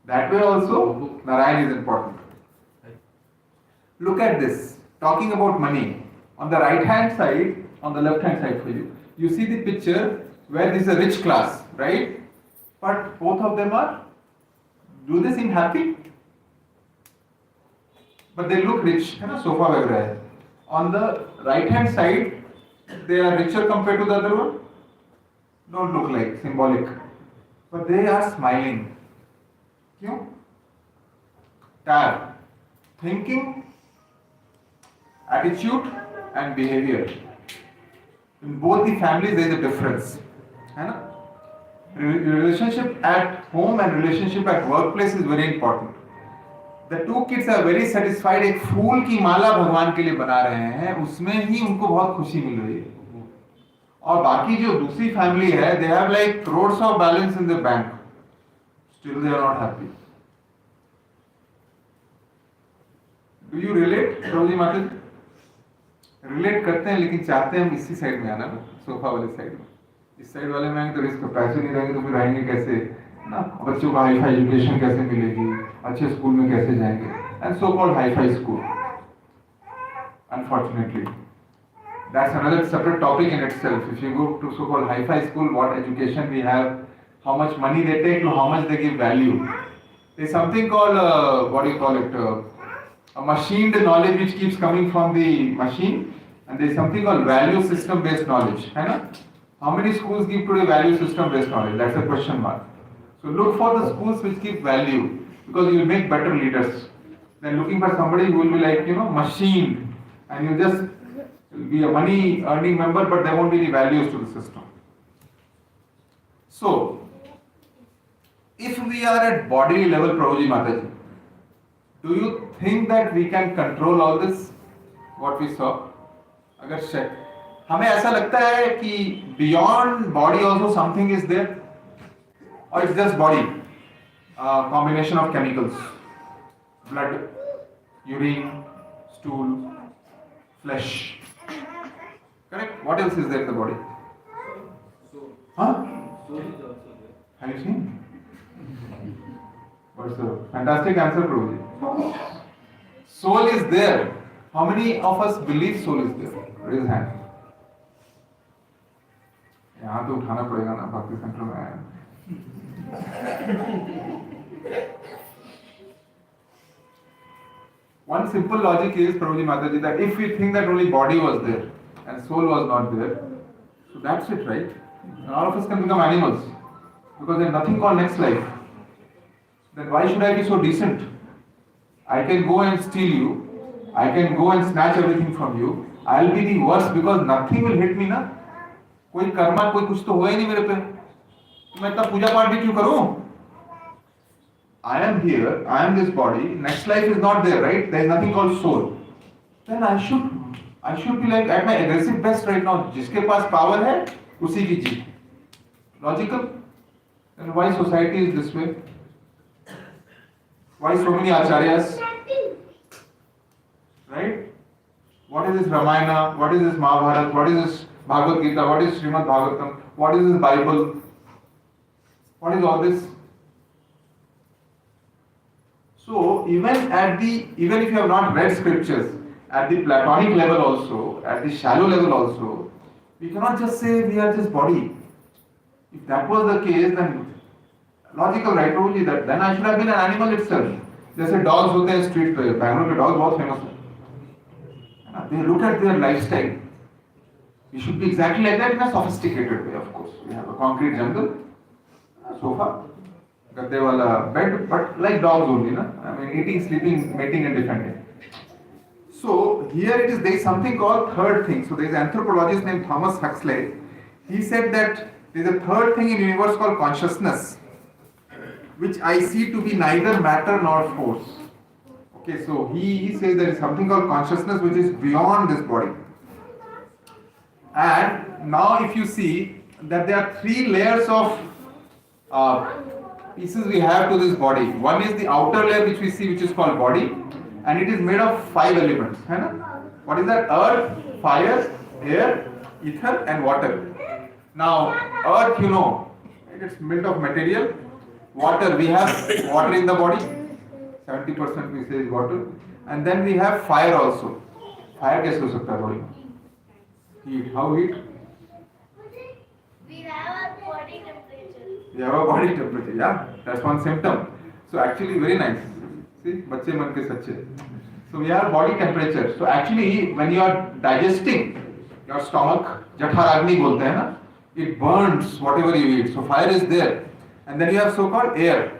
that way also Narayan is important. Look at this. Talking about money. On the right hand side, on the left hand side for you, you see the picture where this is a rich class, right? But both of them are, do they seem happy? But they look rich, है ना? Sofa वगैरह है. On the right hand side, they are richer compared to the other one. Don't look like symbolic, but they are smiling. क्यों? Tab. Thinking, attitude and behavior. In both the families there is a difference. है ना? Relationship at home and relationship at workplace is very important. The two kids are very satisfied. एक फूल की माला भगवान के लिए बना रहे हैं, उसमें ही उनको बहुत खुशी मिल रही है. और बाकी जो दूसरी फैमिली है, they have like crores of balance in the bank. Still they are not happy. Do you relate, Prabhuji Mataji? Relate करते हैं लेकिन चाहते हैं हम इसी साइड में आना, सोफा वाले साइड में. इस साइड वाले में आएंगे तो रिस्क, पैसे नहीं रहेंगे तो फिर आएंगे कैसे ना? बच्चों को हाई फाई एजुकेशन कैसे मिलेगी? अच्छे स्कूल में कैसे जाएंगे? And so called hi fi school. Unfortunately, that's another separate topic in itself. If you go to so called high fi school, what education we have, how much money they take to how much they give value. There's something called what do you call it, a machined knowledge which keeps coming from the machine, and there's something called value system based knowledge, है ना? How many schools give today value system based knowledge? That's a question mark. So look for the schools which give value, because you will make better leaders than looking for somebody who will be like, you know, machined, and you just be a money earning member, but there won't be any values to the system. So, if we are at body level, Prabhuji Mataji, do you think that we can control all this? What we saw? अगर हमें ऐसा लगता है कि beyond body also something is there, और it's just body, combination of chemicals, blood, urine, stool, flesh, correct? What else is there in the body? Huh? Have you seen? What's the fantastic answer, Prabhuji? Soul is there. How many of us believe soul is there? Raise hand. यहाँ तो उठाना पड़ेगा ना, भक्ति centre में आया। One simple logic is, Prabhuji Mataji, that if we think that only body was there and soul was not there, so that's it, right? And all of us can become animals because there's nothing called next life. Then why should I be so decent? I can go and steal you. I can go and snatch everything from you. I'll be the worst because nothing will hit me, ना? कोई कर्मा, कोई कुछ तो हुआ ही नहीं मेरे पे, तो मैं इतना पूजा पाठ भी क्यों करूं? I am here, I am this body, next life is not there, right? There is nothing called soul. Then I should be like at my aggressive best right now. जिसके पास power है, उसी की जीत. Logical? Then why society is this way? Why so many acharyas? Right? What is this Ramayana? What is this Mahabharata? What is this Bhagavad Gita? What is Srimad Bhagavatam? What is this Bible? What is all this? So even if you have not read scriptures, at the Platonic level also, at the shallow level also, we cannot just say we are just body. If that was the case, then logical, right? Prabhuji, that then I should have been an animal itself. जैसे dogs होते हैं street पे, बैंगलोर के dogs बहुत famous हैं. They look at their lifestyle. We should be exactly like that in a sophisticated way, of course. We have a concrete jungle, a sofa, गद्दे वाला bed, but like dogs only, na? I mean, eating, sleeping, mating, and defending. So here there is something called third thing. So there is an anthropologist named Thomas Huxley. He said that there is a third thing in universe called consciousness, which I see to be neither matter nor force. Okay, so he says there is something called consciousness which is beyond this body. And now if you see that there are three layers of pieces we have to this body. One is the outer layer which we see, which is called body, and it is made of 5 elements. है ना? What is that? Earth, fire, air, ether, and water. Now, earth, you know, it's built of material. Water, we have water in the body. 70% we say is water, and then we have fire also. Fire कैसे हो सकता है body? Heat. How heat? We have a body temperature. We have a body temperature. Yeah, that's one symptom. So actually, very nice. See, बच्चे मन के सच्चे. So we have body temperature. So actually, when you are digesting, your stomach, जठराग्नि बोलते हैं ना, it burns whatever you eat. So fire is there, and then you have so-called air.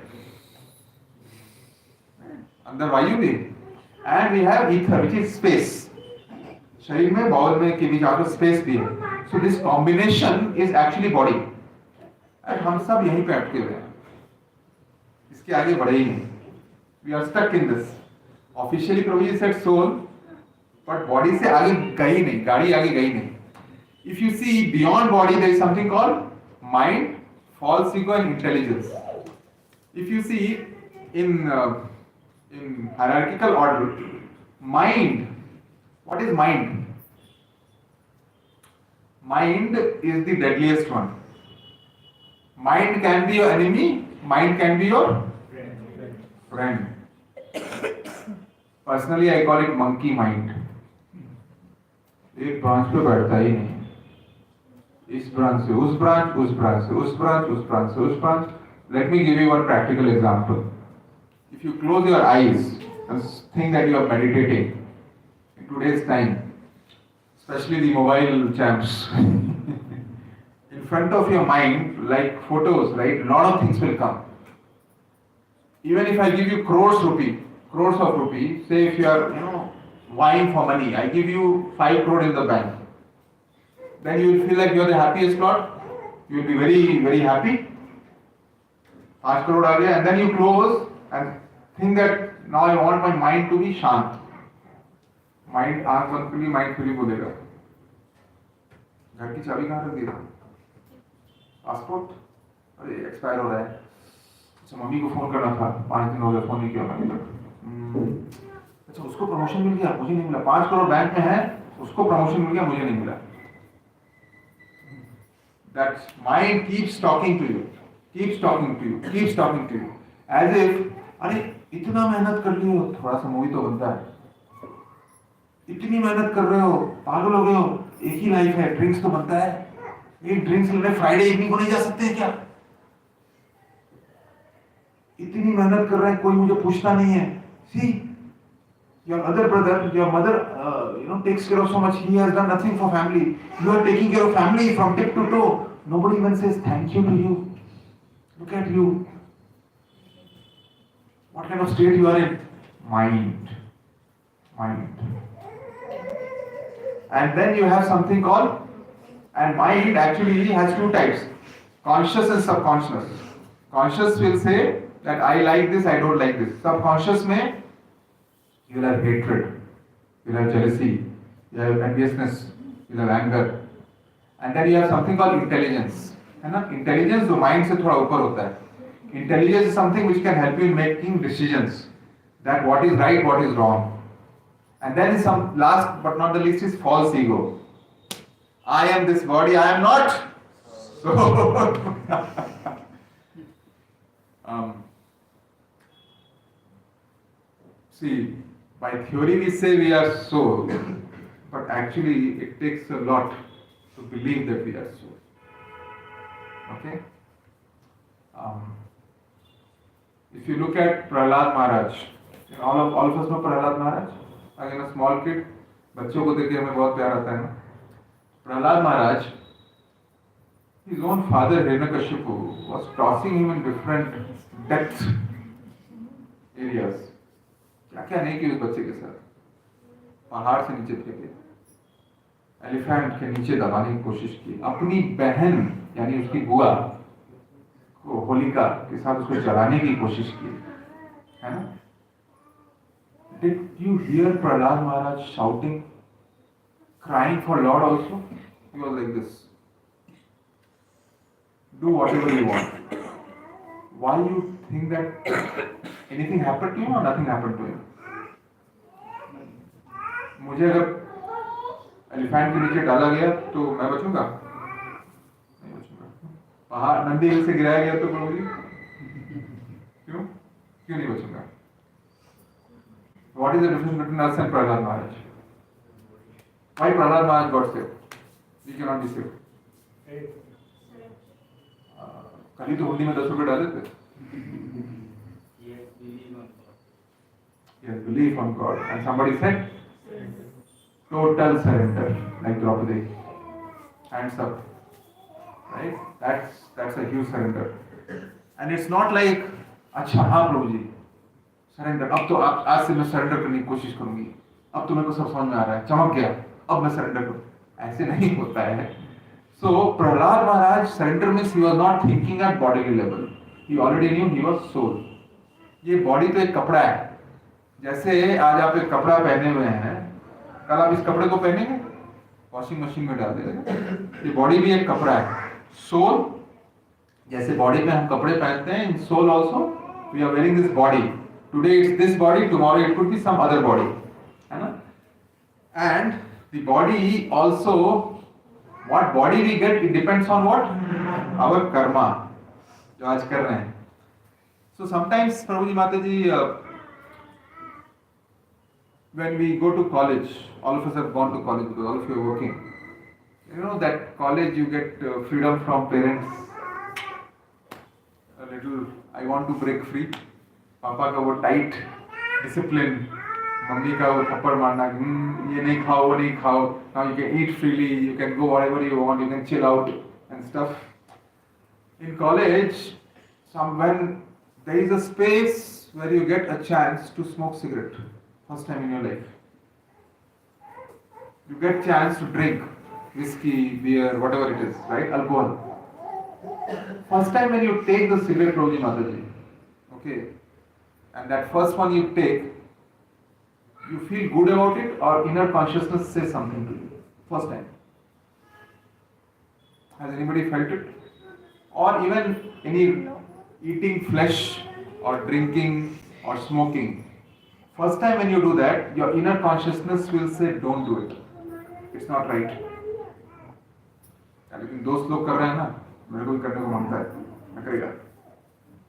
अंदर वायु भी, and we have ether, which is space. शरीर में bowl में के बीच आपको स्पेस भी है. So this combination is actually body. And हम सब यहीं पे अटके हुए हैं. इसके आगे बढ़े ही नहीं. We are stuck in this. Officially Prabhuji said soul, but body से आगे गई नहीं, गाड़ी आगे गई नहीं. If you see beyond body, there is something called mind, false ego, and intelligence. If you see in hierarchical order, mind. What is mind? Mind is the deadliest one. Mind can be your enemy. Mind can be your friend. Personally, I call it monkey mind. एक branch पे बैठता ही नहीं. इस branch से उस branch, उस branch से उस ब्रांच, उस ब्रांच से उस branch. Let me give you one practical example. If you close your eyes and think that you are meditating in today's time, especially the mobile champs, in front of your mind, like photos, right? A lot of things will come. Even if I give you crores of rupees, say if you are, vying for money, I give you 5 crore in the bank, then you will feel like you are the happiest lot. You will be very, very happy. 5 crore आ गया, and then you close and think that now I want my mind to be शांत. Mind आँख बंद करिए, mind खुली बोलेगा. घर की चाबी कहाँ रख दी? पासपोर्ट? अरे एक्सपायर हो रहा है। अच्छा मम्मी को फोन करना था, 5 दिन हो गए फोन नहीं किया मैंने तक। अच्छा उसको प्रमोशन मिल गया, मुझे नहीं मिला। 5 करोड़ बैंक में है, उसको प्रमोशन मिल गया, मुझे नहीं मिला। That mind keeps talking to you, keeps talking to you, keeps talking to you, as if अरे इतना मेहनत कर रही हो, थोड़ा सा मूवी तो बनता है। इतनी मेहनत कर रहे हो, पागल हो गए हो, एक ही लाइफ है, ड्रिंक्स तो बनता है। एक ड्रिंक्स लेने फ्राइडे इवनिंग को नहीं जा सकते क्या? इतनी मेहनत कर रहे हैं, कोई मुझे पूछता नहीं है। See, your other brother, your mother, takes care of so much. He has done nothing for family. You are taking care of family from tip to toe. Nobody even says thank you to you. Look at you. What kind of state you are in? Mind. And then you have something called, and mind actually has 2 types, conscious and subconscious. Conscious will say that I like this, I don't like this. Subconscious may, you will have hatred, you will have jealousy, you will have enviousness, you will have anger. And then you have something called intelligence. है ना? Intelligence जो mind से थोड़ा ऊपर होता है. Intelligence is something which can help you in making decisions, that what is right, what is wrong. And then some last but not the least is false ego. I am this body, I am not. So see, by theory we say we are soul, but actually it takes a lot to believe that we are soul. Okay? If you look at Prahlad Maharaj, all of us know Prahlad Maharaj? Again a small kid, बच्चों को देख के हमें बहुत प्यार आता है ना। Prahlad Maharaj, his own father Hiranyakashipu was tossing him in different depth areas. क्या क्या नहीं किया उस बच्चे के साथ। पहाड़ से नीचे फेंके, एलिफेंट के नीचे दबाने की कोशिश की, अपनी बहन यानी उसकी बुआ को होलिका के साथ उसको जलाने की कोशिश की, है ना? Did you hear Prahlad Maharaj shouting, crying for Lord also? He was like this. Do whatever you want. Why you think that anything happened to him or nothing happened to him? मुझे अगर elephant के नीचे डाला गया तो मैं बचूंगा? नहीं बचूंगा। पहाड़ नंदी हिल से गिराया गया तो प्रभु जी क्यों नहीं बचूंगा? What is the difference between us and Prahlad Maharaj? Why Prahlad Maharaj got saved? We cannot be saved. कल ही तो हुंडी में 10 रुपए डाले थे। Yes, believe on God. And somebody said, total surrender, like Draupadi. Hands up. Right? That's a huge surrender. And it's not like, अच्छा हाँ प्रभु जी, surrender, अब तो आज से मैं सरेंडर करने की कोशिश करूंगी, अब तो मेरे को सब समझ में आ रहा है, चमक गया, अब मैं सरेंडर करूँ। ऐसे नहीं होता है। So Prahlad Maharaj surrender means he was not thinking at bodily level. He already knew he was soul. ये बॉडी तो एक कपड़ा है। जैसे आज आप एक कपड़ा पहने हुए हैं, कल आप इस कपड़े को पहनेंगे, वॉशिंग मशीन में डाल देंगे। ये बॉडी भी एक कपड़ा है। सोल, जैसे बॉडी पे हम कपड़े पहनते हैं, in soul also we are wearing this body. Today it's this body, tomorrow it could be some other body, है ना? And the body also, what body we get, it depends on what? Our karma, जो आज कर रहे हैं। So sometimes, Prabhuji Mataji, when we go to college, all of us have gone to college because all of you are working. You know that college you get freedom from parents. A little, I want to break free. पापा का वो tight discipline, mummy का वो थप्पड़ मारना, ये नहीं खाओ, वो नहीं खाओ. Now you can eat freely, you can go whatever you want, you can chill out and stuff. In college, when there is a space where you get a chance to smoke cigarette, first time in your life. You get chance to drink whiskey, beer, whatever it is, right? Alcohol. First time when you take the cigarette, Prabhuji Mataji, okay, and that first one you take, you feel good about it or inner consciousness says something to you? First time. Has anybody felt it? Or even any eating flesh or drinking or smoking. First time when you do that, your inner consciousness will say, don't do it. It's not right. लेकिन दोस्त लोग कर रहे हैं ना, मेरे को भी करने को मांगता है, मैं करेगा.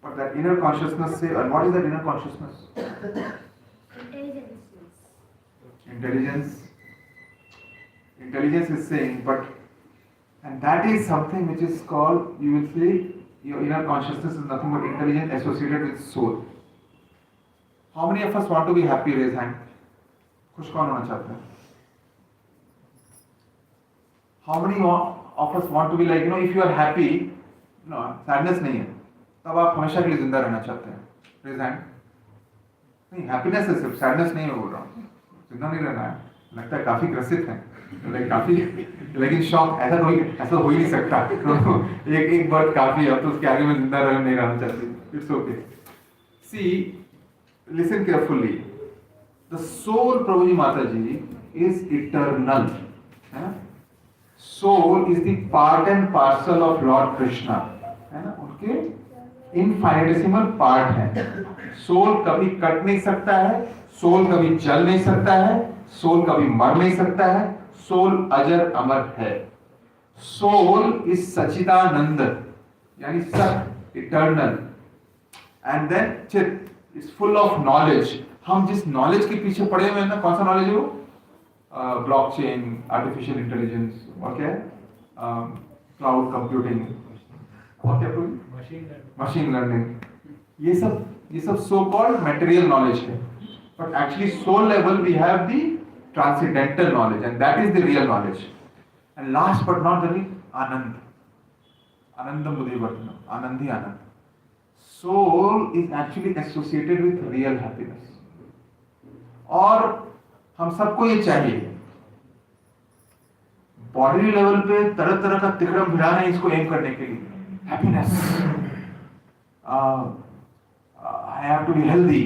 But that inner consciousness say, and what is that inner consciousness? Intelligence. Intelligence is saying, but, and that is something which is called, you will say, your inner consciousness is nothing but intelligence associated with soul. How many of us want to be happy? Raise hand. खुश कौन होना चाहता है? How many of us want to be like, if you are happy, sadness नहीं है, तब आप हमेशा के लिए जिंदा रहना चाहते हैं? Raise hand. नहीं, happiness है सिर्फ, sadness नहीं है बोल रहा हूँ. जिंदा नहीं रहना है. लगता है काफी ग्रसित है. लेकिन शौक ऐसा हो ही नहीं सकता. एक बार काफी है, तो उसके आगे में जिंदा नहीं रहना चाहती. It's okay. See, listen carefully. The soul, Prabhuji Mataji, is eternal. Soul is the part and parcel of Lord Krishna. है ना? उनके इनफाइनिटेसिमल पार्ट है. सोल कभी कट नहीं सकता है, सोल कभी जल नहीं सकता है, सोल कभी मर नहीं सकता है, सोल अजर अमर है. सोल इज सचिदानंद, यानी सत, इटर्नल. एंड देन चित, इट्स फुल ऑफ नॉलेज. हम जिस नॉलेज के पीछे पड़े हुए हैं ना, कौन सा नॉलेज है वो? ब्लॉकचेन, आर्टिफिशियल इंटेलिजेंस, और क्या है? क्लाउड कंप्यूटिंग, और क्या? Machine learning. ये सब सो कॉल्ड मटेरियल नॉलेज है. But actually soul level we have the transcendental knowledge, and that is the real knowledge. And last but not the least, आनंद. आनंदम बुद्धिवर्धनम, आनंद ही आनंद. Soul is actually associated with real happiness. और हम सबको ये चाहिए. बॉडी लेवल पे तरह तरह का तिकड़म भिड़ाना है इसको एम करने के लिए. Happiness. I have to be healthy.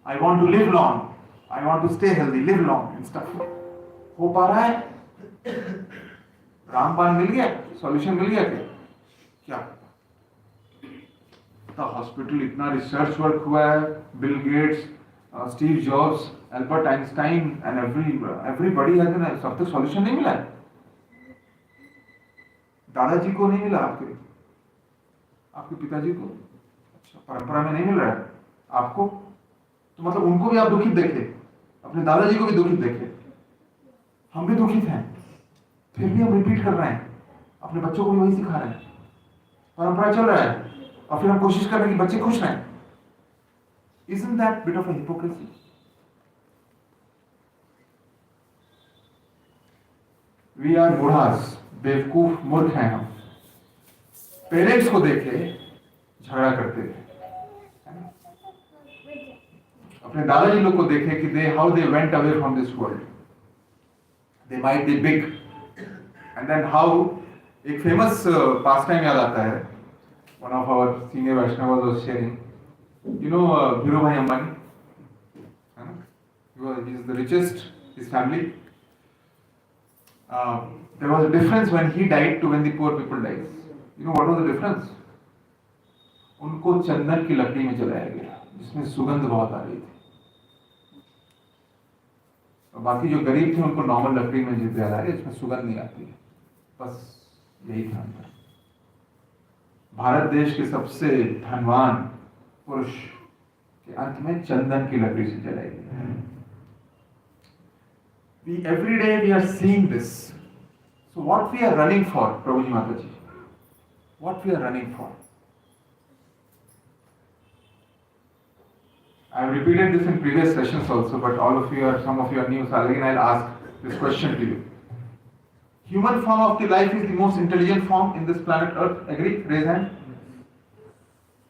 I want to live long. I want to stay healthy, live long and stuff. हो पा रहा है? रामबाण मिल गया? सॉल्यूशन मिल गया क्या? हॉस्पिटल इतना रिसर्च वर्क हुआ है, Bill Gates, Steve jobs, Albert Einstein and everybody has an, सब तक सॉल्यूशन नहीं मिला है. दादाजी को नहीं मिला, आपके पिताजी को, अच्छा, परंपरा में नहीं मिल रहा है आपको, तो मतलब उनको भी आप दुखित देखे, अपने दादाजी को भी दुखित देखे. हम भी दुखित हैं, फिर भी हम रिपीट कर रहे हैं, अपने बच्चों को भी वही सिखा रहे हैं. परंपरा चल रहा है और फिर हम कोशिश कर रहे हैं कि बच्चे खुश रहें. Isn't that bit of a hypocrisy? We are मूढ़ास, बेवकूफ, मूर्ख हैं हम. पेरेंट्स को देखे झगड़ा करते थे, अपने दादाजी लोग को देखे कि how they went away from this world. They might be big, and then how एक famous pastime याद आता है. One of our senior Vaishnavas was sharing. Dhirubhai Ambani. He is the richest. His family. There was a difference when he died to when the poor people died. What was the difference? उनको चंदन की लकड़ी में जलाया गया, जिसमें सुगंध बहुत आ रही थी. और बाकी जो गरीब थे उनको नॉर्मल लकड़ी में जलाया गया, जिसमें सुगंध नहीं आती है. बस यही था. भारत देश के सबसे धनवान पुरुष के अंत में चंदन की लकड़ी से जलाई गई. Every day we are seeing this. So what we are running for, Prabhuji Mataji? What we are running for? I have repeated this in previous sessions also, but some of you are new, so again I'll ask this question to you. Human form of the life is the most intelligent form in this planet Earth. Agree? Raise hand.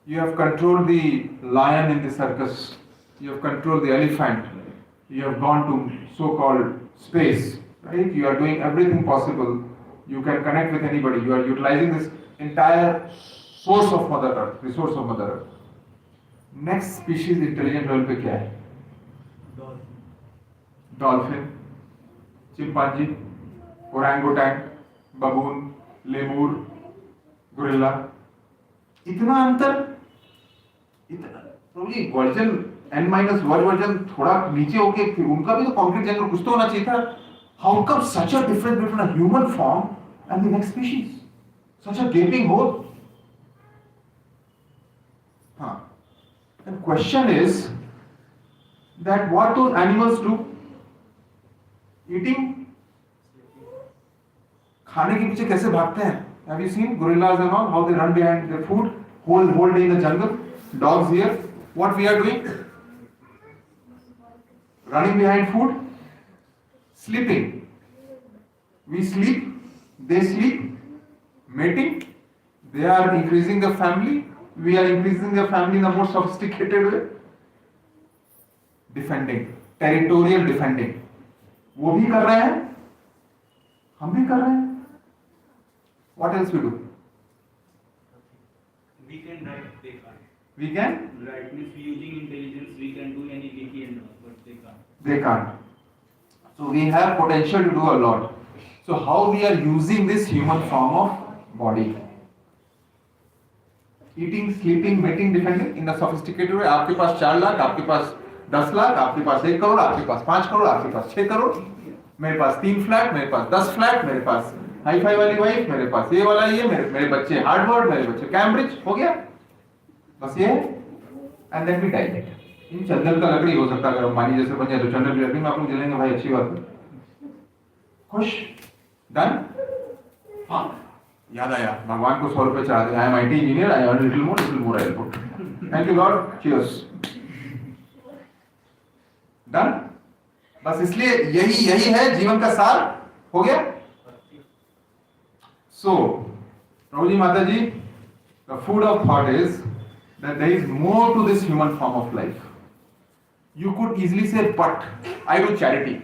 You have controlled the lion in the circus. You have controlled the elephant. You have gone to so-called space. Right? You are doing everything possible. You can connect with anybody. You are utilizing this entire source of Mother Earth, resource of Mother Earth. Next species intelligent level पे क्या है? Dolphin, chimpanzee, orangutan, baboon, lemur, gorilla, इतना अंतर, इतना प्रभुजी version N-1 version थोड़ा नीचे होके फिर उनका भी तो कॉन्क्रीट जंगल कुछ तो होना चाहिए था. How come such a difference between a human form and the next species, such a gaping hole. हाँ, and question is that what those animals do? Eating, खाने के पीछे कैसे भागते हैं? Have you seen gorillas and all, how they run behind their food, whole day in the jungle? Dogs here, what we are doing? Running behind food, sleeping. We sleep, they sleep, mating. They are increasing the family. We are increasing the family in a more sophisticated way. Defending, territorial defending. वो भी कर रहे हैं, हम भी कर रहे हैं. What else we do? We can write, they can't. We can? Right, means using intelligence, we can do any wiki and all, but they can't. They can't. So we have potential to do a lot. So how we are using this human form of body? Eating, sleeping, mating, defending in a sophisticated way. आपके पास 4 लाख, आपके पास 10 लाख, आपके पास 1 करोड़, आपके पास 5 करोड़, आपके पास 6 करोड़, मेरे पास 3 flat, मेरे पास 10 flat, मेरे पास hi fi वाली wife, मेरे पास ये वाला ये, मेरे बच्चे हार्वर्ड, मेरे बच्चे कैम्ब्रिज, हो गया बस ये. And then we die. इन चंदन का लकड़ी हो सकता है, अगर मानी जैसे बन जाए तो चंदन की लकड़ी में आप लोग जलेंगे, भाई अच्छी बात है. खुश, डन. हाँ, याद आया, भगवान को 100 रुपए चढ़ा दे. I am IT engineer, I earn little more I put. Thank you lord, cheers. Done. बस इसलिए यही है जीवन का सार, हो गया. So, Prabhuji Mataji, the food of thought is that there is more to this human form of life. You could easily say, but I do charity.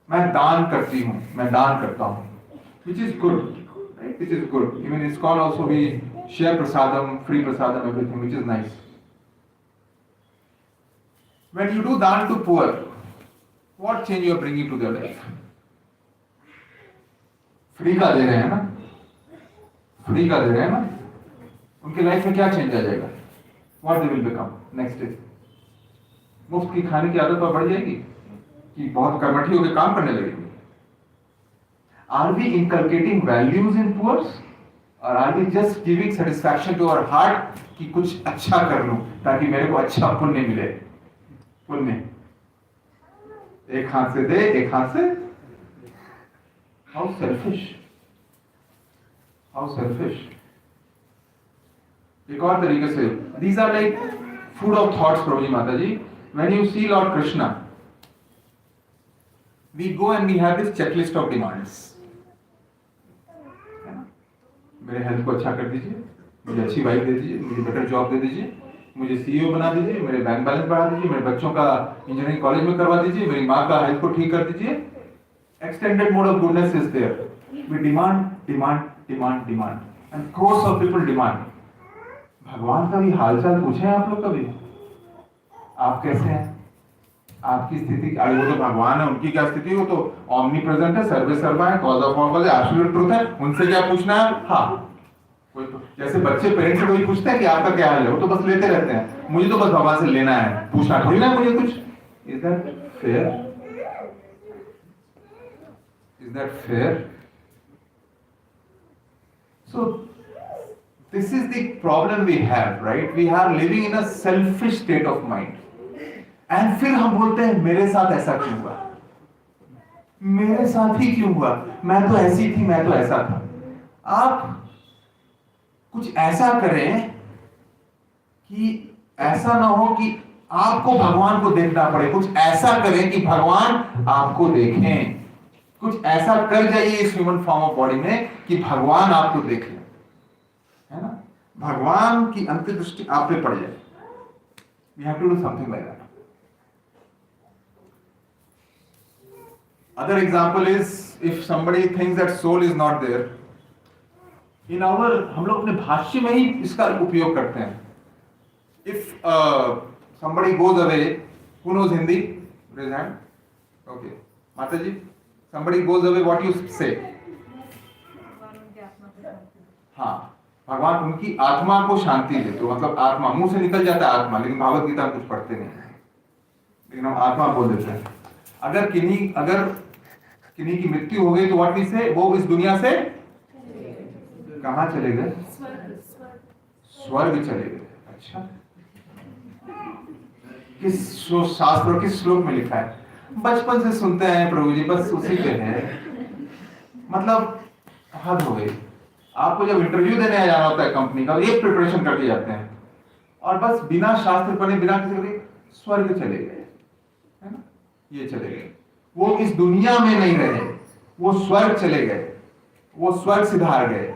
मैं दान करती हूँ, मैं दान करता हूँ, which is good, right? Which is good. Even in ISKCON also we share prasadam, free prasadam, everything, which is nice. When you do dan to poor, what change you are bringing to their life? Free का दे रहे हैं ना, free का दे रहे हैं ना, उनके life में क्या चेंज आ जाएगा? What they will become next is? मुफ्त की खाने की आदत पर बढ़ जाएगी कि बहुत कर्मठी होकर काम करने लगेगी? Are we inculcating values in poors और are we just giving satisfaction to our heart कि कुछ अच्छा कर लूं ताकि मेरे को अच्छा पुण्य मिले? पुण्य एक हाथ से दे, एक हाथ से. How selfish. How selfish. एक और तरीके से, these are like food of thoughts, Prabhuji Mataji. When you see Lord Krishna, we go and we have this checklist of demands. मेरे हेल्थ को अच्छा कर दीजिए, मुझे अच्छी वाइफ दे दीजिए, मुझे बेटर जॉब दे दीजिए, मुझे CEO बना दीजिए, मेरे बैंक बैलेंस बढ़ा दीजिए, मेरे बच्चों का इंजीनियरिंग कॉलेज में करवा दीजिए, मेरी माँ का हेल्थ को ठीक कर दीजिए. Extended mode of goodness is there. We demand, and crores of people demand. भगवान का भी हालचाल पूछे आप लोग कभी? आप कैसे हैं? आपकी स्थिति, अरे वो तो भगवान है, उनकी क्या स्थिति? वो तो omni present है, सर्वे सर्वा है, cause of all cause है, absolute truth है, उनसे क्या पूछना है? हाँ, कोई तो जैसे बच्चे पेरेंट्स से कोई पूछते हैं कि आपका क्या हाल है, वो तो बस लेते रहते हैं. मुझे तो बस भगवान से लेना है, पूछना थोड़ी ना मुझे कुछ. Is that fair? Is that fair? So, this is the problem we have, right? We are living in a selfish state of mind. And फिर हम बोलते हैं मेरे साथ ऐसा क्यों हुआ? मेरे साथ ही क्यों हुआ? मैं तो ऐसी थी, मैं तो ऐसा था. आप कुछ ऐसा करें कि ऐसा ना हो कि आपको भगवान को देखना पड़े. कुछ ऐसा करें कि भगवान आपको देखें. कुछ ऐसा कर जाइए इस ह्यूमन फॉर्म ऑफ बॉडी में कि भगवान आपको देख ले, है ना? भगवान की अंतर्दृष्टि आप पे पड़ जाए. We have to do something like that. Other example is if somebody thinks that soul is not there in our, हम लोग अपने भाष्य में ही इसका उपयोग करते हैं. If somebody goes away, who knows Hindi? Raise hand. Okay, माता जी. Somebody goes away, what you say? भगवान उनके भगवान उनकी आत्मा को शांति दे। तो मतलब आत्मा, मुंह से निकल जाता है आत्मा, लेकिन भागवत गीता हम कुछ पढ़ते नहीं है, लेकिन हम आत्मा बोल देते हैं। अगर किन्हीं की मृत्यु हो गई तो व्हाट वी से, वो इस दुनिया से कहां चले गए? स्वर्ग चले गए। अच्छा, किस शास्त्र किस श्लोक में लिखा है? बचपन से सुनते हैं प्रभु जी, बस उसी पे है। मतलब हद हो गई। आपको जब इंटरव्यू देने जाना होता है कंपनी का, एक प्रिपरेशन करके जाते हैं और बस बिना शास्त्र पढ़े, बिना किसी के स्वर्ग चले गए, है ना? ये चले गए, वो इस दुनिया में नहीं रहे, वो स्वर्ग चले गए, वो स्वर्ग सिधार गए,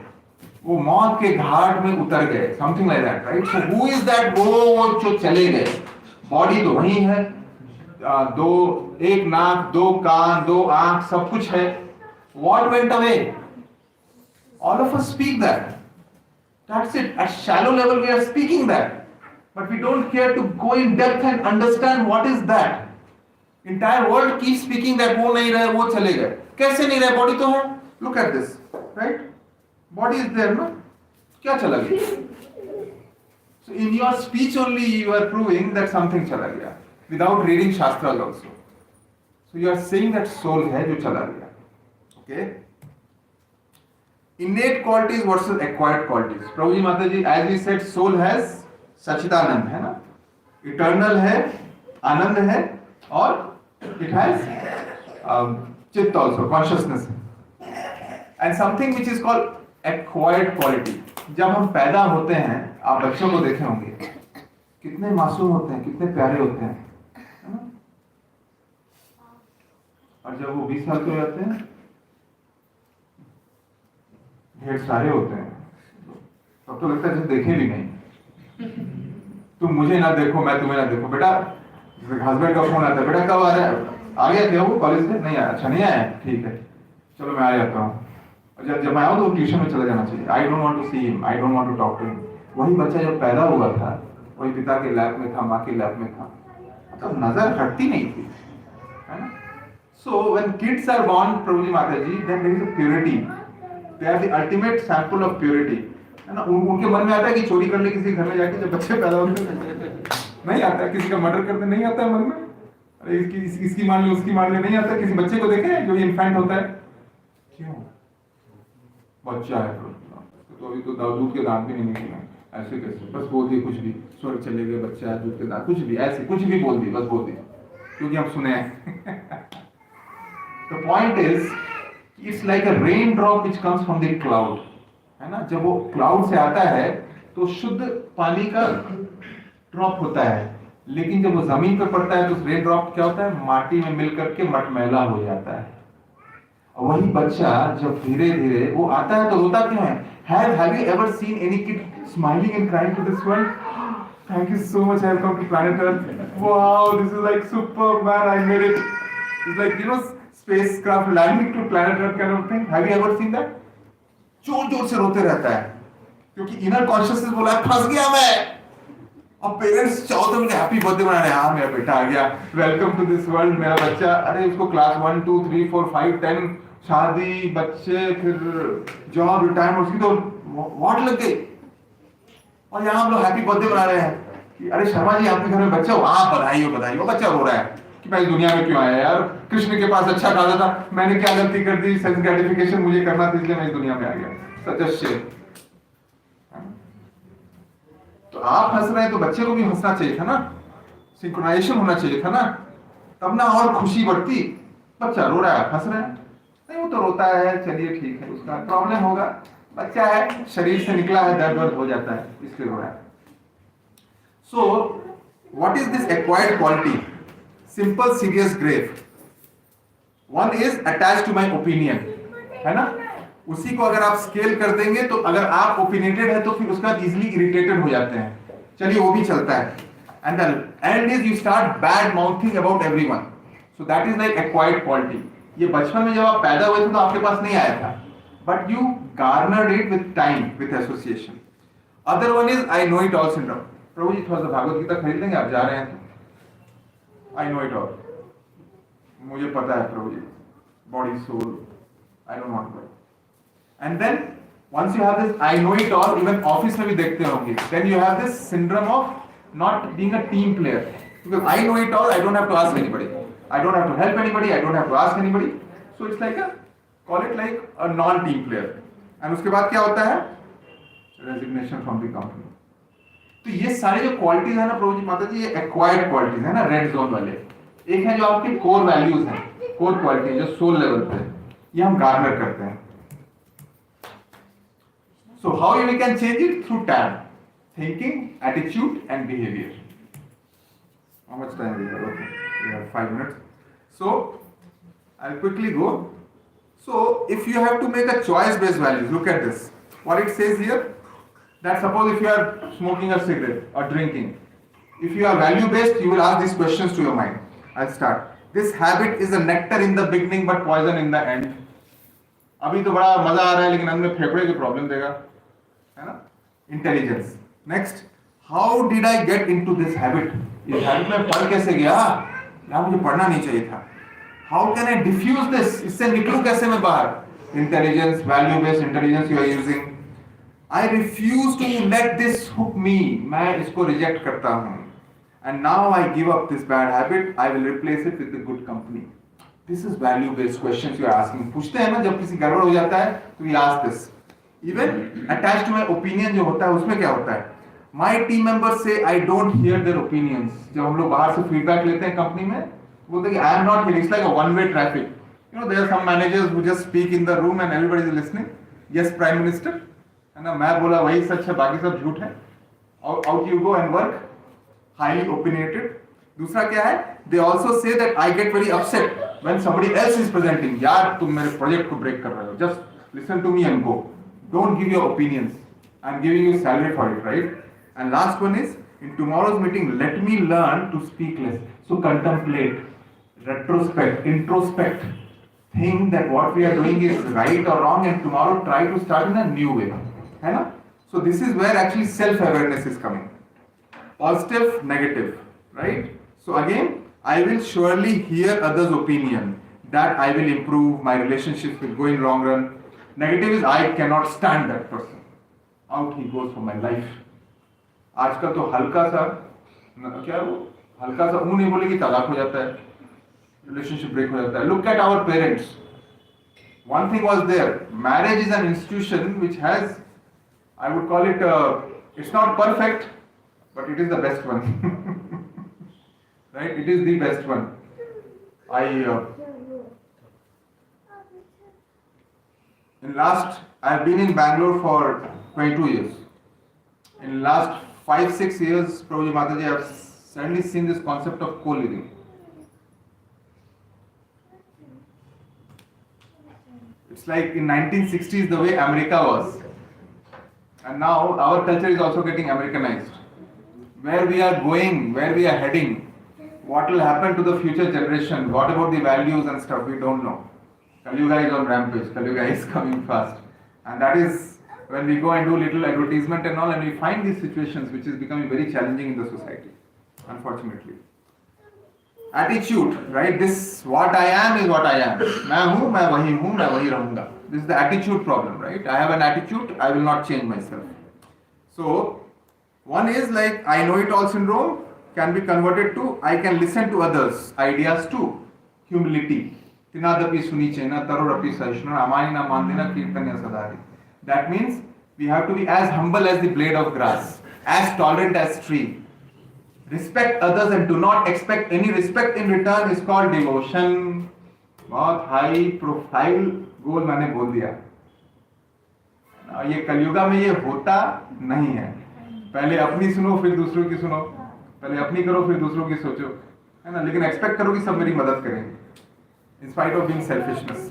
वो मौत के घाट में उतर गए, something like that, right? So who is that? वो जो चले गए। बॉडी तो वही है, एक नाक, दो कान, दो आंख, सब कुछ है। What went away? All of us speak that. That's it. At shallow level we are speaking that, but we don't care to go in depth and understand what is that. Entire world keeps speaking that वो नहीं रहे, वो चले गए। कैसे नहीं रहे? Body तो है। Look at this, right? Body is there, ना? क्या चला गया? So in your speech only you are proving that something चला गया, without reading shastras also. So you are saying that soul है जो चला गया. Okay? Innate qualities versus acquired qualities. Prabhuji Mataji, as we said, soul has Sachidanand, है ना? Eternal है, आनंद है, और it has चित्त also, consciousness. And something which is called acquired quality. जब हम पैदा होते हैं, आप बच्चों को देखे होंगे, कितने मासूम होते हैं, कितने प्यारे होते हैं, है ना? और जब वो 20 साल के हो जाते हैं, ढेर सारे होते हैं। तब तो लगता है जैसे देखे भी नहीं। तुम मुझे ना देखो, मैं तुम्हें ना देखो। बेटा, हस्बैंड का फोन आता है, बेटा कब आ रहा है? आ गया क्या वो कॉलेज से? नहीं आया। अच्छा, नहीं आया, ठीक है, चलो मैं आ जाता हूँ। और जब मैं आऊँ तो ट्यूशन में चला जाना चाहिए। I don't want to see him, I don't want to talk to him. वही बच्चा जब पैदा हुआ था, वही पिता के लैप में था, माँ के लैप में था, मतलब नजर हटती नहीं थी, है ना? So when kids are born, प्रभुजी माताजी, then there is a purity. They are the ultimate sample of purity, है ना? उनके मन में आता है कि चोरी कर ले किसी घर में जाके, जब बच्चे पैदा होते हैं। नहीं आता है, किसी का मर्डर करते नहीं आता है मन में। अरे इसकी मान लो, उसकी मान लो, नहीं आता। किसी बच्चे को देखे जो इन्फेंट होता है? क्यों? बच्चा है तो अभी तो दूध के दांत भी नहीं निकले, ऐसे कैसे? बस बोल दिए कुछ भी, स्वर्ग चले गए, बच्चा है, दूध के दांत, कुछ भी ऐसे कुछ भी बोल दिए, बस बोल दिए, क्योंकि हम सुने हैं। The point is, it's like a raindrop which comes from the cloud, है ना? जब वो क्लाउड से आता है तो शुद्ध पानी का ड्रॉप होता है, लेकिन जब वो जमीन पर पड़ता है तो रेन ड्रॉप क्या होता है? माटी में मिल करके मटमैला हो जाता है। वही बच्चा जब धीरे धीरे वो आता है तो रोता क्यों है? Have you ever seen any kid smiling and crying to this world? Thank you so much, I have come to planet Earth. Wow, this is like super, man, I made it. It's like, you know, spacecraft landing to planet Earth kind of thing. Have you ever seen that? जोर जोर से रोते रहता है, क्योंकि inner consciousness बोला है फंस गया मैं। और पेरेंट्स चाहो तो मुझे हैप्पी बर्थडे मना रहे हैं, हाँ मेरा बेटा आ गया, वेलकम टू दिस वर्ल्ड, मेरा बच्चा। अरे उसको क्लास 1 2 3 4 5 10 शादी, बच्चे, फिर जॉब, रिटायरमेंट, उसकी तो वाट लग गई। और यहाँ हम लोग हैप्पी बर्थडे मना रहे हैं कि अरे शर्मा जी आपके घर में बच्चा हो, हाँ बधाई हो बधाई हो। बच्चा रो रहा है कि मैं इस दुनिया में क्यों आया यार, कृष्ण के पास अच्छा कहा था, मैंने क्या गलती कर दी, सेल्फ ग्रेटिफिकेशन मुझे करना था इसलिए मैं इस दुनिया में आ गया। सच अ शेम। तो आप हंस रहे हैं तो बच्चे को भी हंसना चाहिए था ना, सिंक्रोनाइजेशन होना चाहिए था ना, तब ना और खुशी बढ़ती। बच्चा रो रहा है, हंस रहा है, नहीं वो तो रोता है, चलिए ठीक है, उसका प्रॉब्लम होगा, बच्चा है, शरीर से निकला है, दर्द वर्द हो जाता है, इसलिए रो रहा है। So what is this acquired quality? Simple serious grave. One is attach to my opinion, है ना? उसी को अगर आप स्केल कर देंगे तो अगर आप ओपिनियटेड है तो फिर उसका इजीली इरिटेटेड हो जाते हैं, चलिए वो भी चलता है। And the end is you start bad mouthing about everyone. So that is like acquired quality. ये बचपन में जब आप पैदा हुए थे तो आपके पास नहीं आया था, but you garnered it with time, with association. Other one is I know it all syndrome. प्रभु जी थोड़ा सा भागवत गीता खरीद लेंगे, आप जा रहे हैं तो। आई नो इट ऑल, मुझे पता है प्रभु जी, body soul, I don't want to. And then Once you have this I know it all, even office में भी देखते होंगे, then you have this syndrome of not being a team player, because I know it all, I don't have to ask anybody, I don't have to help anybody, I don't have to ask anybody, so it's like a, call it like a non-team player. And उसके बाद क्या होता है? Resignation from the company. तो ये सारे जो qualities है ना प्रभु जी माता जी, ये एक्वायर्ड क्वालिटीज है ना, रेड जोन वाले. एक है जो आपके कोर वैल्यूज हैं, कोर क्वालिटी जो सोल लेवल पे, ये हम गार्नर करते हैं. So how we can change it? Through TAB, thinking, attitude and behavior. How much time we have? Okay, we have 5 minutes. So I'll quickly go. So if you have to make a choice-based values, look at this. What it says here, that suppose if you are smoking a cigarette or drinking, if you are value-based, you will ask these questions to your mind. I'll start. This habit is a nectar in the beginning but poison in the end. अभी तो बड़ा मजा आ रहा है लेकिन अंत में फेफड़े की प्रॉब्लम देगा, है ना? Intelligence. Next, how did I get into this habit? इस हैबिट में पढ़ कैसे गया? यार मुझे पढ़ना नहीं चाहिए था. How can I diffuse this? इससे निकलूं कैसे मैं बाहर? Intelligence, value based intelligence you are using. I refuse to let this hook me. मैं इसको रिजेक्ट करता हूं. And now I give up this bad habit. I will replace it with the good company. This is value based questions you are asking. पूछते हैं ना जब किसी गड़बड़ हो जाता है तो we ask this. Even attached to my opinion जो होता है उसमें क्या होता है? My team members say I don't hear their opinions. जब हम लोग बाहर से feedback लेते हैं कंपनी में, बोलते हैं कि I am not hearing. It's like a one-way traffic. You know there are some managers who just speak in the room and everybody is listening. Yes, Prime Minister. है ना, मैं बोला वही सच है, बाकी सब झूठ है. Out you go and work. Highly opinionated. दूसरा क्या है? They also say that I get very upset when somebody else is presenting. यार तुम मेरे प्रोजेक्ट को ब्रेक कर रहे हो. Just listen to me and go. Don't give your opinions. I'm giving you salary for it, right? And last one is, in tomorrow's meeting, let me learn to speak less. So contemplate, retrospect, introspect. Think that what we are doing is right or wrong, and tomorrow try to start in a new way. है ना? So this is where actually self-awareness is coming. Positive, negative, right? So again, I will surely hear others' opinion that I will improve, my relationships will go in long run. Negative is I cannot stand that person. Out he goes from my life. आजकल तो हल्का सा क्या वो हल्का सा ऊँ नहीं बोले कि तलाक हो जाता है, relationship break हो जाता है. Look at our parents. One thing was there. Marriage is an institution which has, I would call it, it's not perfect, but it is the best one. Right? It is the best one. I've been in Bangalore for 22 years. In last 5-6 years, Prabhuji Mataji, I've suddenly seen this concept of co-living. It's like in 1960s the way America was. And now our culture is also getting Americanized. Where we are going, where we are heading, what will happen to the future generation, what about the values and stuff, we don't know. Kaliyuga is on rampage, Kaliyuga is coming fast. And that is when we go and do little advertisement and all, and we find these situations which is becoming very challenging in the society, unfortunately. Attitude, right? This, what I am is what I am. मैं वही रहूँगा. This is the attitude problem, right? I have an attitude, I will not change myself. So, one is like I know it all syndrome can be converted to I can listen to others' ideas too. Humility. Tinadapi suniche na tarorapi saishna amani na mandina kirtanya sadari. That means we have to be as humble as the blade of grass, as tolerant as tree. Respect others and do not expect any respect in return is called devotion. बहुत high profile गोल मैंने बोल दिया. ये कलयुगा में ये होता नहीं है. पहले अपनी सुनो फिर दूसरों की सुनो, पहले अपनी करो फिर दूसरों की सोचो, है ना? लेकिन एक्सपेक्ट करो कि सब मेरी मदद करेंगे. In spite of being selfishness,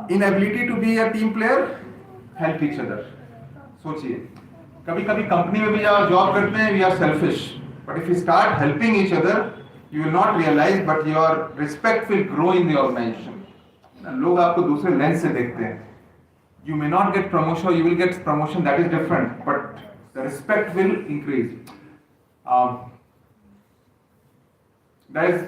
inability to be a team player, help each other. सोचिए, कभी-कभी कंपनी में भी जॉब करते हैं, we are selfish. But if you start helping each other, you will not realize, but your respect will grow in the organization. लोग आपको दूसरे lens से देखते हैं. You may not get promotion, you will get promotion, that is different, but the respect will increase. There is